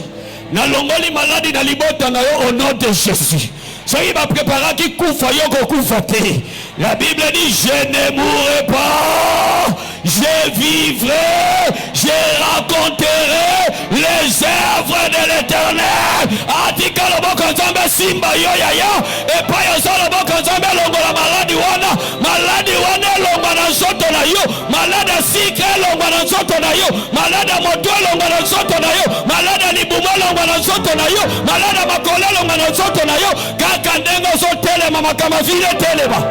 na longoli maladi na libota na yo au nom de Jésus. Soyez va préparer qui koufa yo ko koufa te. La Bible dit je ne mourrai pas, je vivrai, je raconterai les œuvres de l'Éternel. Atika loboko Nzambe simba yo yaya et pa yo so loboko Nzambe longola maladi wana longola na nzoto na yo, maladi asika longola na nzoto na yo, maladi moto longola na nzoto na yo, maladi libumo longola na nzoto na yo, maladi makolo longola na nzoto na yo, kaka ndengo so telema makama vile telema.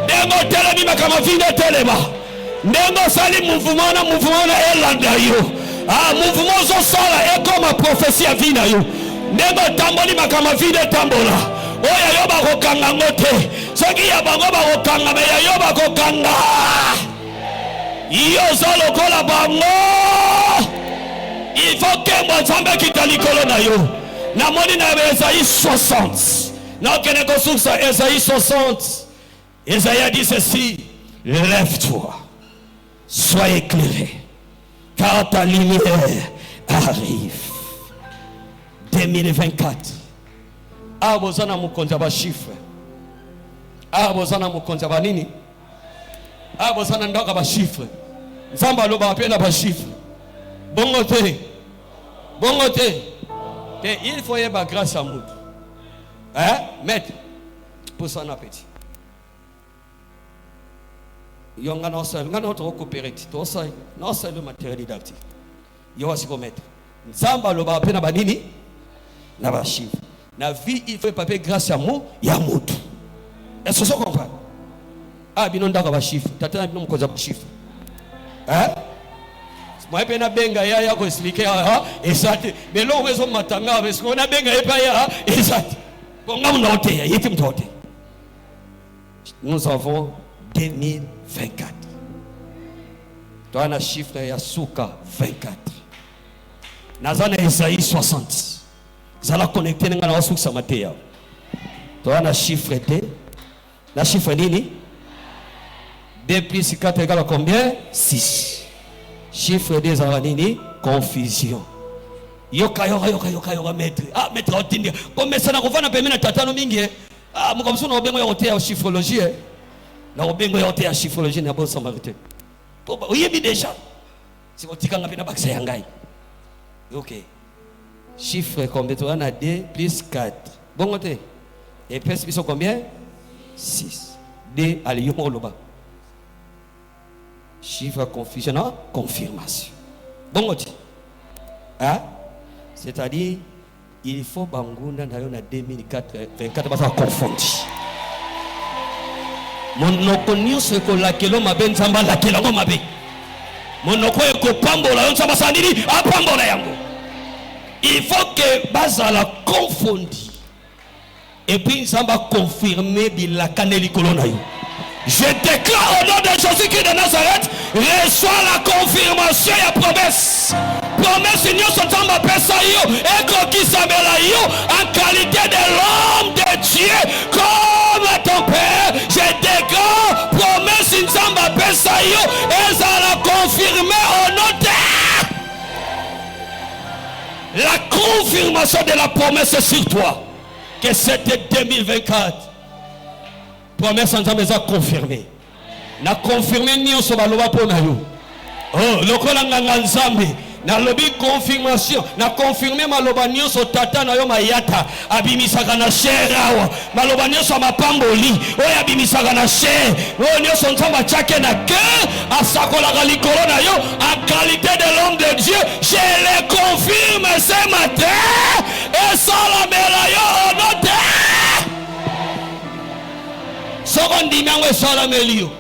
Ndengo telemi makama vile telema. Ndengo sali mouvement na elanda yo. Ah, mouvement zo sala e comme prophétie vina yo. Ndengo tamboli makama vile tambola. Oya yo ba kokanga ngote. Soki ya bango ba kokanga me ya yo ba kokanga. Iyo zalo kola bango. Il faut que moi Nzambe kitalikolo na yo. Na moni na Esaïe 60. Na kene ko suksa Esaïe 60. Esaïe dit ceci, lève-toi, sois éclairé, car ta lumière arrive. 2024. Ah, bozana mukonza ba chiffre. Ah, bozana mukonza ba nini? Ah, bozana ndoka ba chiffre. Nzamba loba apena ba chiffre. Bongo te. Que il faut y avoir grâce à nous. Hein? Maître, pour son appétit. Yonga non seul, ngana to coopérer, to sai, non seul le matériel didactique. Yo wasi ko mettre. Nzamba loba apena ba nini? Na ba chiffre. Na vie il faut papier grâce à moi, ya mutu. Est-ce que vous comprenez? Ah, bino ndaka ba chiffre. Tata bino mkoza ba chiffre. Hein? Moi pena benga ya ko expliquer exact. Mais là on veut matanga parce qu'on a benga pa ya exact. Bonga mnote ya yeti mtote. Nous avons 2024. Tu as un chiffre ya suka 24. Nazana Esaïe 60. Zala connecter nga na suka matéa. Tu as un chiffre de la chiffre nini? 2 plus 4 égale à combien? 6. Chiffre des aranini, confusion. Yoka maître. Ah, maître otindi. Comme ça na kovana pemena na tatano mingi. Ah, mukamsu na obengo yote ya chiffrologie. Na obengo yote ya chiffrologie na bon samaritain. To ba oyebi déjà. Si otika ngapena bakisa yangai. OK. Chiffre combien? On a 2 plus 4. Bon côté. Et puis ils sont combien? 6. 2 à l'Yomoloba. Chiffre confusion, confirmation. Bon côté. Hein? C'est-à-dire, il faut Bangouna dans 2024 parce qu'on confondit. Mon nokonio ce que la kelo mabe nzamba la kelo mabe. Mon noko eko pambola nzamba sandini a pambola yango. Il faut que bazala confondi. Et puis nzamba confirmer bila kaneli kolona yo. Je déclare au nom de Jésus-Christ de Nazareth, reçois la confirmation et la promesse. Promesse nyonso nzamba pesa yo eko kisambela yo en qualité de l'homme de Dieu comme ton père. Je déclare promesse nzamba pesa yo et ça la confirmer au nom de la confirmation de la promesse sur toi que c'était 2024. Promesse nzamba eza confirmée. Na confirmer nyonso baloba pona yo. Oh lokola nganga nzambe na lobi confirmation na confirmer maloba nyonso tata na yo mayata abimisaka na sherawa maloba nyonso mapamboli oyo abimisaka na sher oyo nyonso nzamba chake na cœur asakolaka likolo na yo en qualité de l'homme de Dieu. Je le confirme ce matin et salamela yo au nom de Sokondi miango salamelio.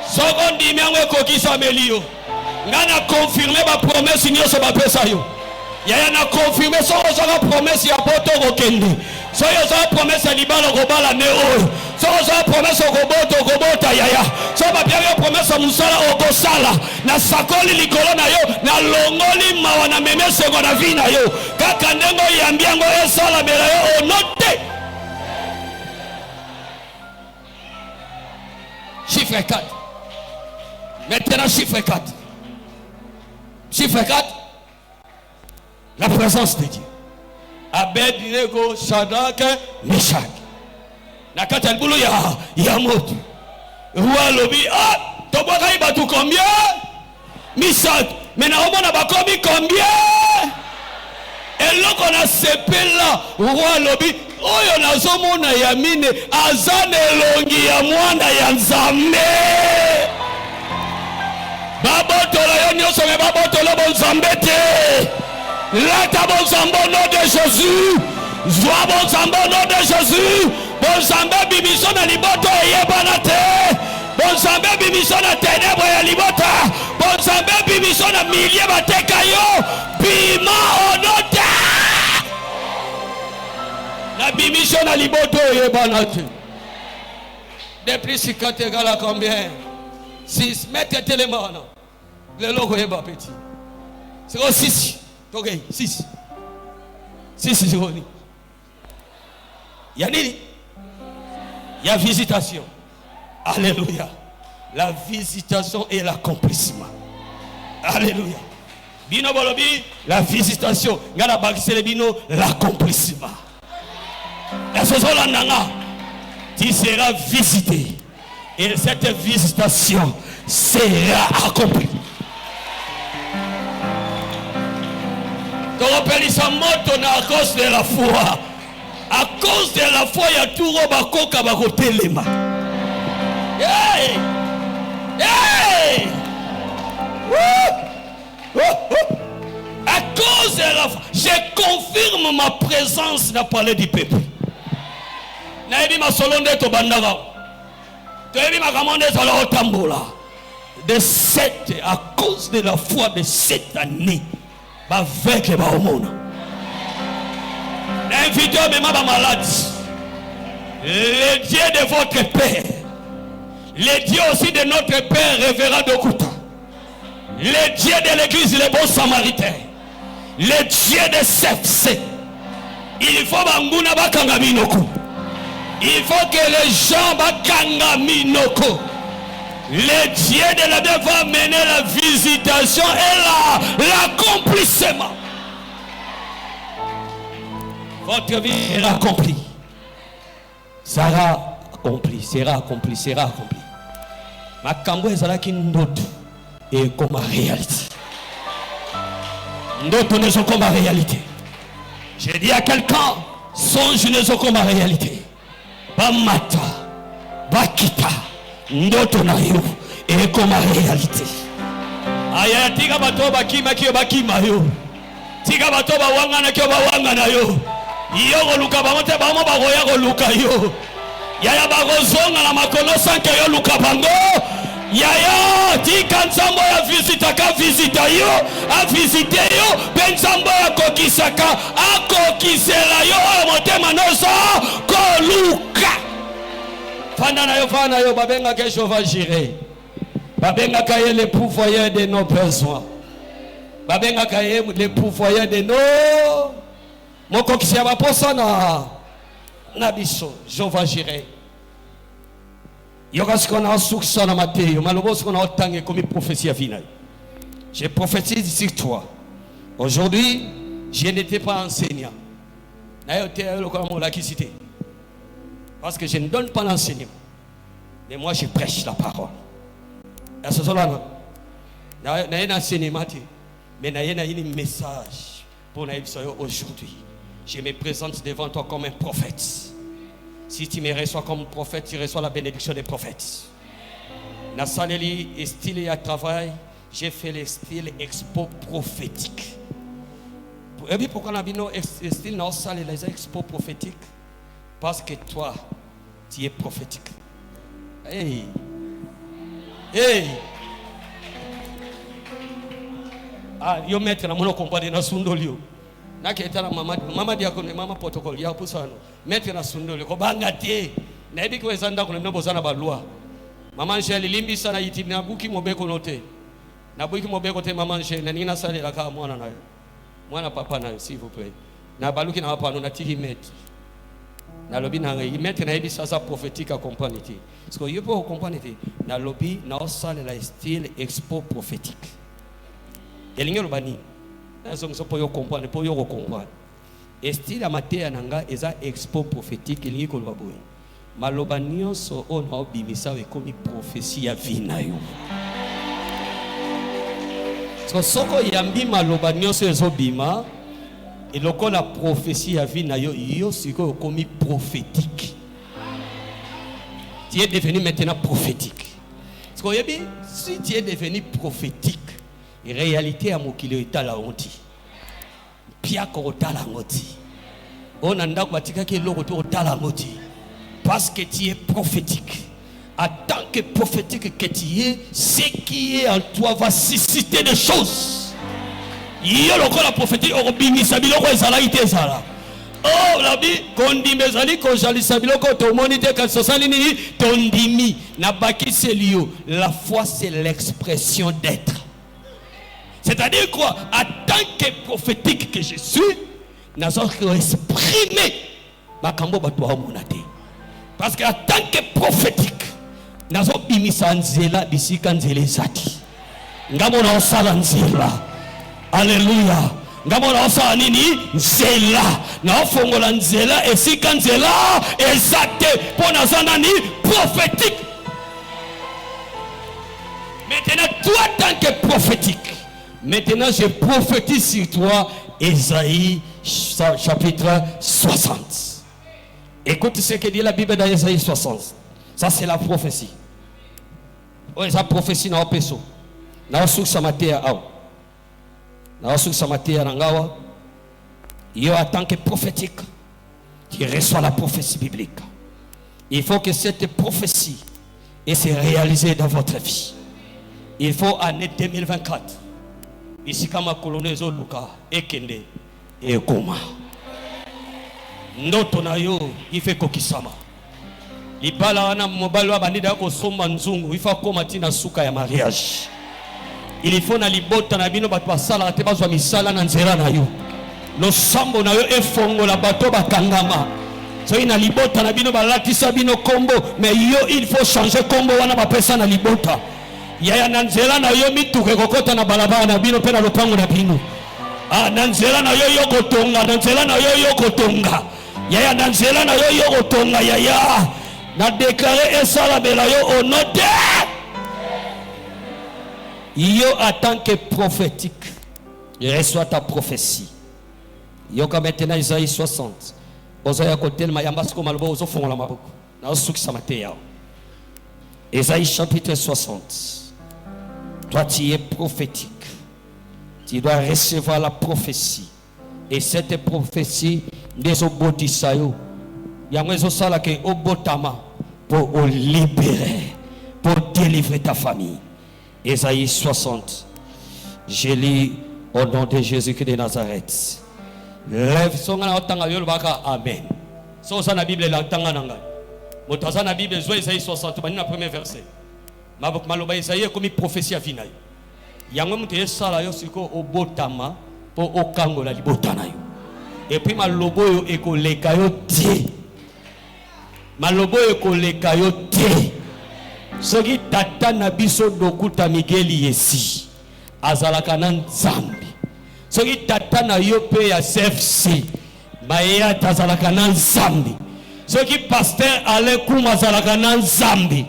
Sokondi miango kokisa melio. Ngana confirmer ma promesse nyonso ba pesa yo. Yaya na confirmer so za promesse ya poto kokende. So yo za promesse ya libalo kobala ne oyo. So za promesse koboto kobota yaya. So ba bia yo promesse musala okosala na sakoli likolo na yo na longoli mawa na memese ko na vi na yo. Kaka ndengo yambiango esala mela yo onote. Chiffre 4. Maintenant, chiffre 4. Chiffre 4. La présence de Dieu. Abednego, Shadrach, Meshach. Nakata el ya moto. Roi lobi, ah, toboka iba tu combien? Meshach. Mais na omona ba komi combien? Et loko na sepela, roi lobi, oyo nazomona ya mine azane longi ya mwana ya nzambe. Babotola yo nyonso me babotola bon nzambe te. Lata bon nzambe au nom de Jésus. Zwa bon nzambe au nom de Jésus. Bon nzambe bimiso na liboto eyebana te. Bon nzambe bimiso na ténèbre ya libota. Bon nzambe bimiso na milieu bateka yo. Bima au nom de la bimission à liboto et banate. De plus 4 égale à combien? 6. Mettez tellement. Le logo est pas petit. C'est 6. Ok, 6. 6 c'est joli. Il y a nini? Il y a visitation. Alléluia. La visitation et l'accomplissement. Alléluia. Bino bolobi, la visitation. Ngala bakisele bino, l'accomplissement. Tu seras visité et cette visitation sera accomplie. Tu rappelles sa moto à cause de la foi. À cause de la foi, il y a tout robako kabakote lema. Hey! Hey! À cause de la foi, je confirme ma présence dans le palais du peuple. De cette, à cause de la foi de cette année, avec les baumons. Invitez même ma malade. Le Dieu de votre Père, le Dieu aussi de notre Père, révérend Dokuta, le Dieu de l'église, le bon samaritain, le Dieu de CFC. Il faut banguna bakanga minoko. Il faut que les gens bakanga minoko. Le Dieu de la Bible va mener la visitation et l'accomplissement. Votre vie sera accomplie. Sera accompli, sera accompli, sera accompli. Ma kambo ezalaki ndoto et comme réalité. Ndoto ne sont comme réalité. J'ai dit à quelqu'un, songe ne comme ma réalité. Bamata, bakita, ndoto na yo, et comme ma réalité. Aya tika bato bakima kio bakima yo. Tika bato ba wanga na kio ba wanga na yo. Iyo go luka ba mote ba mo ba go ya go luka yo. Yaya ba go zonga na makono sanke yo luka bango. Yaya tika nsambo ya visita ka visita yo, a visite yo, ben nsambo ya kokisaka, a kokisela yo mote manosa ko luka. Fana na yo babenga ke Jéhovah Jireh. Babenga kaye le pourvoyeur de nos besoins. Babenga kaye le pourvoyeur de nos. Moko kisia ba posana na biso Jéhovah Jireh. Yoka skona suksa na Matteo, malobo skona otange comme prophétie à vina. Je prophétise sur toi. Aujourd'hui, je n'étais pas enseignant. Na yote lo ko mo la kisité. Parce que je ne donne pas l'enseignement. Mais moi je prêche la parole. Et ce soir là, il y a un enseignement, mais il y a un message pour nous aujourd'hui. Je me présente devant toi comme un prophète. Si tu me reçois comme prophète, tu reçois la bénédiction des prophètes. Dans le style et à travail, j'ai fait le style expo prophétique. Et puis pourquoi on a vu le style dans les expos prophétiques? Parce que toi, tu es prophétique. Hey! Hey! Ah, yo maître na mono comparé na sundolio. Na ketala mama diakone mama protocole ya pusano. Maître na sundolio ko bangate. Na ebi ko ezanda ko nembo sana balua. Mama njeli limbi sana yiti na buki mobeko note. Na buki mobeko te mama njeli na nina sale la ka mwana nayo. Mwana papa nayo s'il vous plaît. Na baluki na papa no na tiki maître. Na lobby na ngai maître na ebi sasa prophétique à comprendre ici. Parce que yo pour comprendre ici. Na lobby na osale la style expo prophétique. Elingo bani. Na so pour yo comprendre, pour yo comprendre. Et style amateur nanga eza expo prophétique elingi ko lobaboy. Maloba nyonso ono obimisa we comme prophétie ya vina yo. So soko yambi maloba nyonso ezobima. Et lorsque la prophétie a vu c'est comme prophétique. Tu es devenu maintenant prophétique. Si tu es devenu prophétique, en réalité, à mon kilo est à la honte. Pia korota la honte. On a ndakubatika ke lokoto la honte. Parce que tu es prophétique. En tant que prophétique que tu es, ce qui est en toi va susciter des choses. Yo lokola prophétique obimisa biloko ezala itezala. Oh labi kondimezali kojalisa biloko to monite ka sosali nini tondimi na bakise liyo. La foi c'est l'expression d'être. C'est-à-dire quoi? En tant que prophétique que je suis, nazo exprimer makambo bato wa monate. Parce que en tant que prophétique, nazo bimisa nzela bisika nzela zati. Ngamo na osala nzela. Alléluia. Ngamona osa nini nzela na ofongola nzela esika nzela exacte pour nazana ni prophétique. Maintenant toi tant que prophétique, maintenant je prophétise sur toi Ésaïe chapitre 60. Écoute ce que dit la Bible dans Ésaïe 60. Ça c'est la prophétie. Oh, esa prophétie na opeso. Na osuksa matea au. En tant que prophétique, tu reçois la prophétie biblique. Il faut que cette prophétie se réalise dans votre vie. Il faut année 2024. Ici, comme la colonie Zoluka, Ekende et Goma. Notre nayo, il fait kokisama. Il parle à un mobile bandida ko somba nzungu. Il faut komatina suka ya mariage. Il faut na libota na bino bato basala te bazwa misala na nzela na yo. Lo sambo na yo efongo la bato bakangama. So ina libota na bino balatisa bino kombo, mais yo il faut changer kombo wana bapesa na libota. Yaya na nzela na yo mituke kokota na balabala na bino pe na lopango na bino. Ah na nzela na yo yo kotonga, na nzela na yo yo kotonga. Yaya na nzela na yo yo kotonga yaya. Na déclarer esala bela yo au nom de Yo, en tant que prophétique, reçois ta prophétie. yoka maintenant Isaïe 60. Bozoya kotel mayamba siko malobo ozo fongola maboko. Na osukisa mateya. Isaïe chapitre 60. Toi tu es prophétique. Tu dois recevoir la prophétie. Et cette prophétie des obotisayo. Yamwezo sala ke obotama pour libérer, pour délivrer ta famille. Isaïe 60. Je lis au nom de Jésus-Christ de Nazareth. Lève son otanga yo baka amen. So ça na Bible la tanga nanga. Motaza na Bible zo Isaïe 60 bani na premier verset. Mabok maloba Isaïe comme prophétie afina yo. Yango mutu esala yo siko obotama po okangola libotana yo. Et puis malobo yo ekoleka yo tie. Malobo yo ekoleka yo tie. Soki tata na biso dokuta Migueli yesi azalaka na nzambi. Soki tata na yo pe ya CFC baya tazalaka na nzambi. Soki pasteur ale kuma azalaka na nzambi.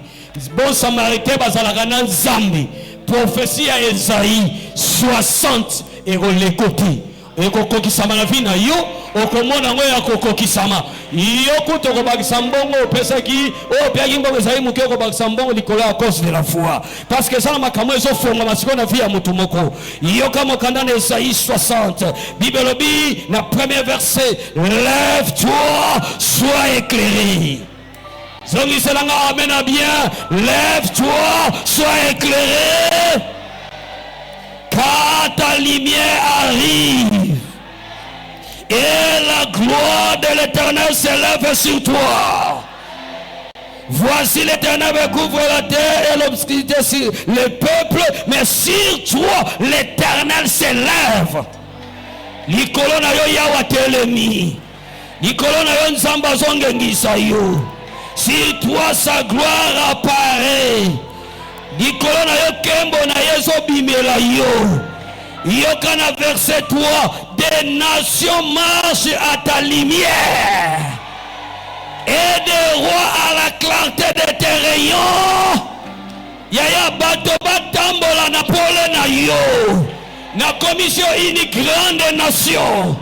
Bon samaritain bazalaka na nzambi. Prophétie ya Esaïe 60 ekolekoti. Ekokokisama na vina yo okomona ngo ya kokokisama yo kuto bakisa mbongo pesaki o piaki mbongo Esaïe muke ko bakisa mbongo likola à cause de la foi parce que ça makamwe zo fonga masiko na vie ya mutu moko yo kama kanda na Esaïe 60 Bible bi na premier verset lève-toi sois éclairé. Zongi selanga amen a bien lève-toi sois éclairé car ta lumière arrive et la gloire de l'Éternel s'élève sur toi. Voici l'Éternel couvre la terre et l'obscurité sur le peuple, mais sur toi l'Éternel s'élève. Likolo na yo yawa telemi, likolo na yo nzamba zongengisa yo. Sur toi sa gloire apparaît. Likolo na yo kembo na yeso bimela yo. Yokana verset 3. Des nations marchent à ta lumière et des rois à la clarté de tes rayons. Yaya bato batambola na pole na yo. Na commission une grande nation.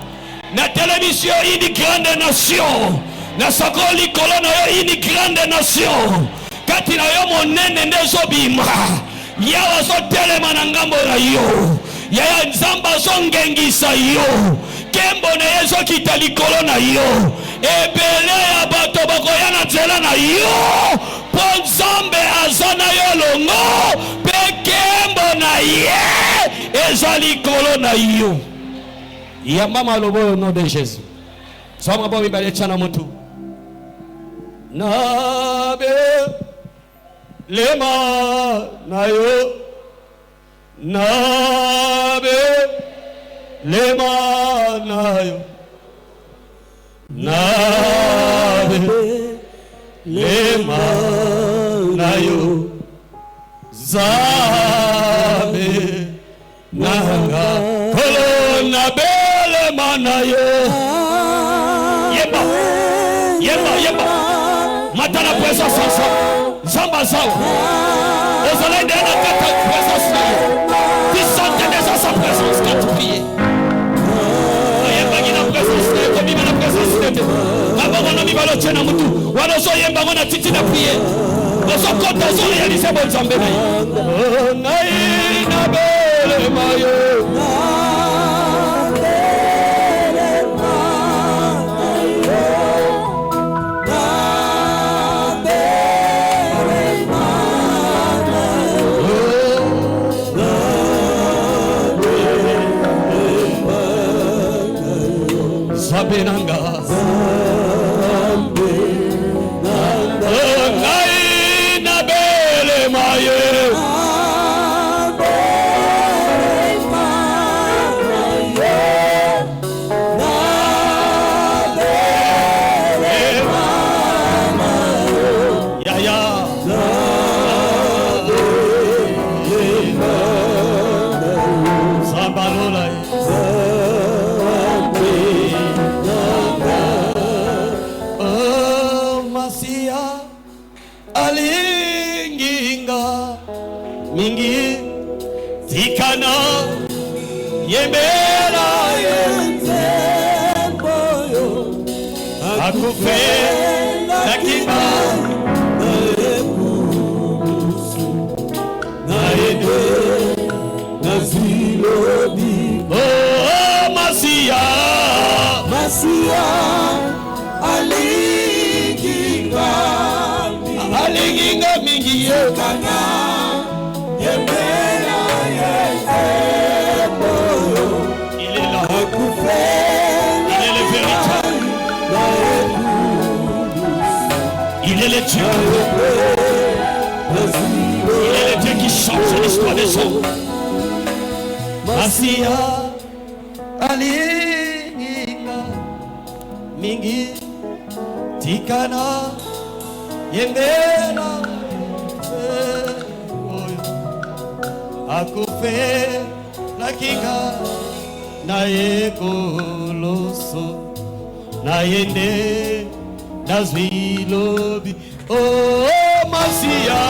Na télévision une grande nation. Na sakoli kolona yo une grande nation. Kati na yo monene ndezo bima. Yawa so telema na ngambo na yo. Yaya nzamba zongengisa yo. Kembo na yeso kita likolo na yo. Ebele ya bato bakoya na nzela na yo. Po nzambe azana yo longo. Pe kembo na ye eza likolo na yo. Yamba lobo au nom de Jésus. Sama bo mibale chana mutu. Nabe lema na yo. Nabe lema na yo. Nabe lema na yo. Zabe nanga kolo nabe lema na yo. Yemba yemba yemba matana présence ensemble. Zamba zawa ozala ndena kata présence na yo. Tu sentais déjà sa présence quand tu priais. Yemba gina présence na yo comme il la présence de Dieu. Avant on mi balo tena mutu wana so yemba ngona titi na prier. Ozo kota ozo réaliser bon Nzambe na yo. Nai na bele mayo. Sabenanga ngai na bele maye ya ya Sabalola alinginga mingi tikana yembera yenze akufela kinga naende nazilobi oh Masia aliginga mingi yekana yemela yezebo il est là il est le véritable il est le Dieu il est le Dieu qui change l'histoire des hommes Masia aliginga mingi tikana yembela akufe la kinga na ekoloso na yende nazwilobi oh Masia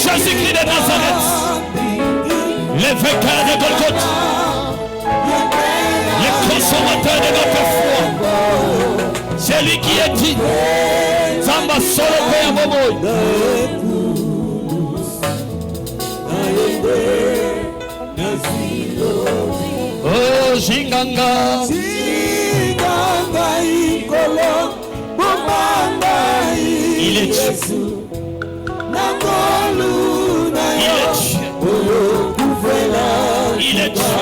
Jésus-Christ de Nazareth le vainqueur de Golgotha le consommateur de notre foi c'est lui qui est dit Zamba solo pe bobo oh jinganga ikolo bomanga il est Dieu il est Dieu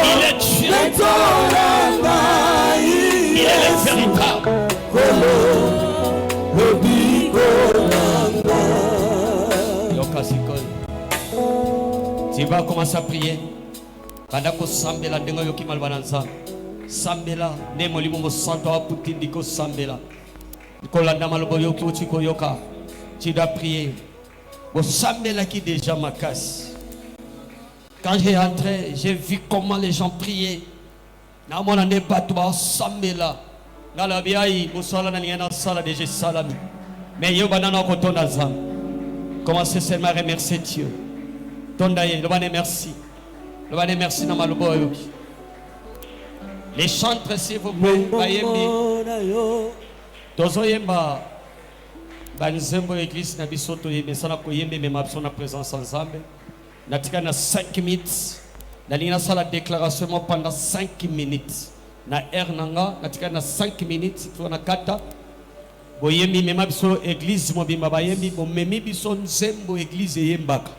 il est Dieu il est le véritable tu vas commencer à prier Kadako sambela dengo yoki malbananza sambela ne molimo mo santo aputindi ko sambela kolanda malobo yoki uchiko yoka tu dois prier bo sambela qui déjà ma casse. Quand j'ai entré, j'ai vu comment les gens priaient. Na mona ne batu ba sambela na la biai bo sala na ngena sala déjà salami mais yo banana ko tonda za commencez seulement à remercier Dieu tonda ye le bane merci. Le bane merci na malobo yoki. Les chantres s'il vous plaît bayembi tozoyemba banzembo église na bisoto yembe sana ko yembe mais mabso na présence ensemble natika na 5 minutes na lina sala déclaration pendant 5 minutes na air nanga natika na 5 minutes to na kata boyembi mais mabso église mobimba bayembi bo memi biso nzembo église yembaka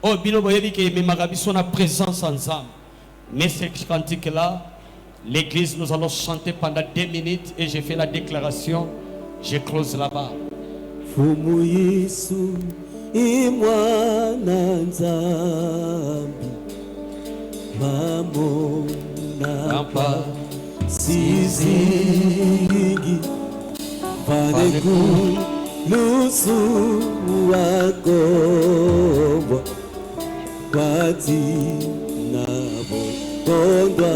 oh bino boyebi ke memaka biso na présence ensemble mais ce cantique là l'église nous allons chanter pendant 2 minutes et je fais la déclaration je close là-bas. Fumu Yesu imwana nzambi mambo napa sizingi Fadeku nusu wako Kwati nabo kondwa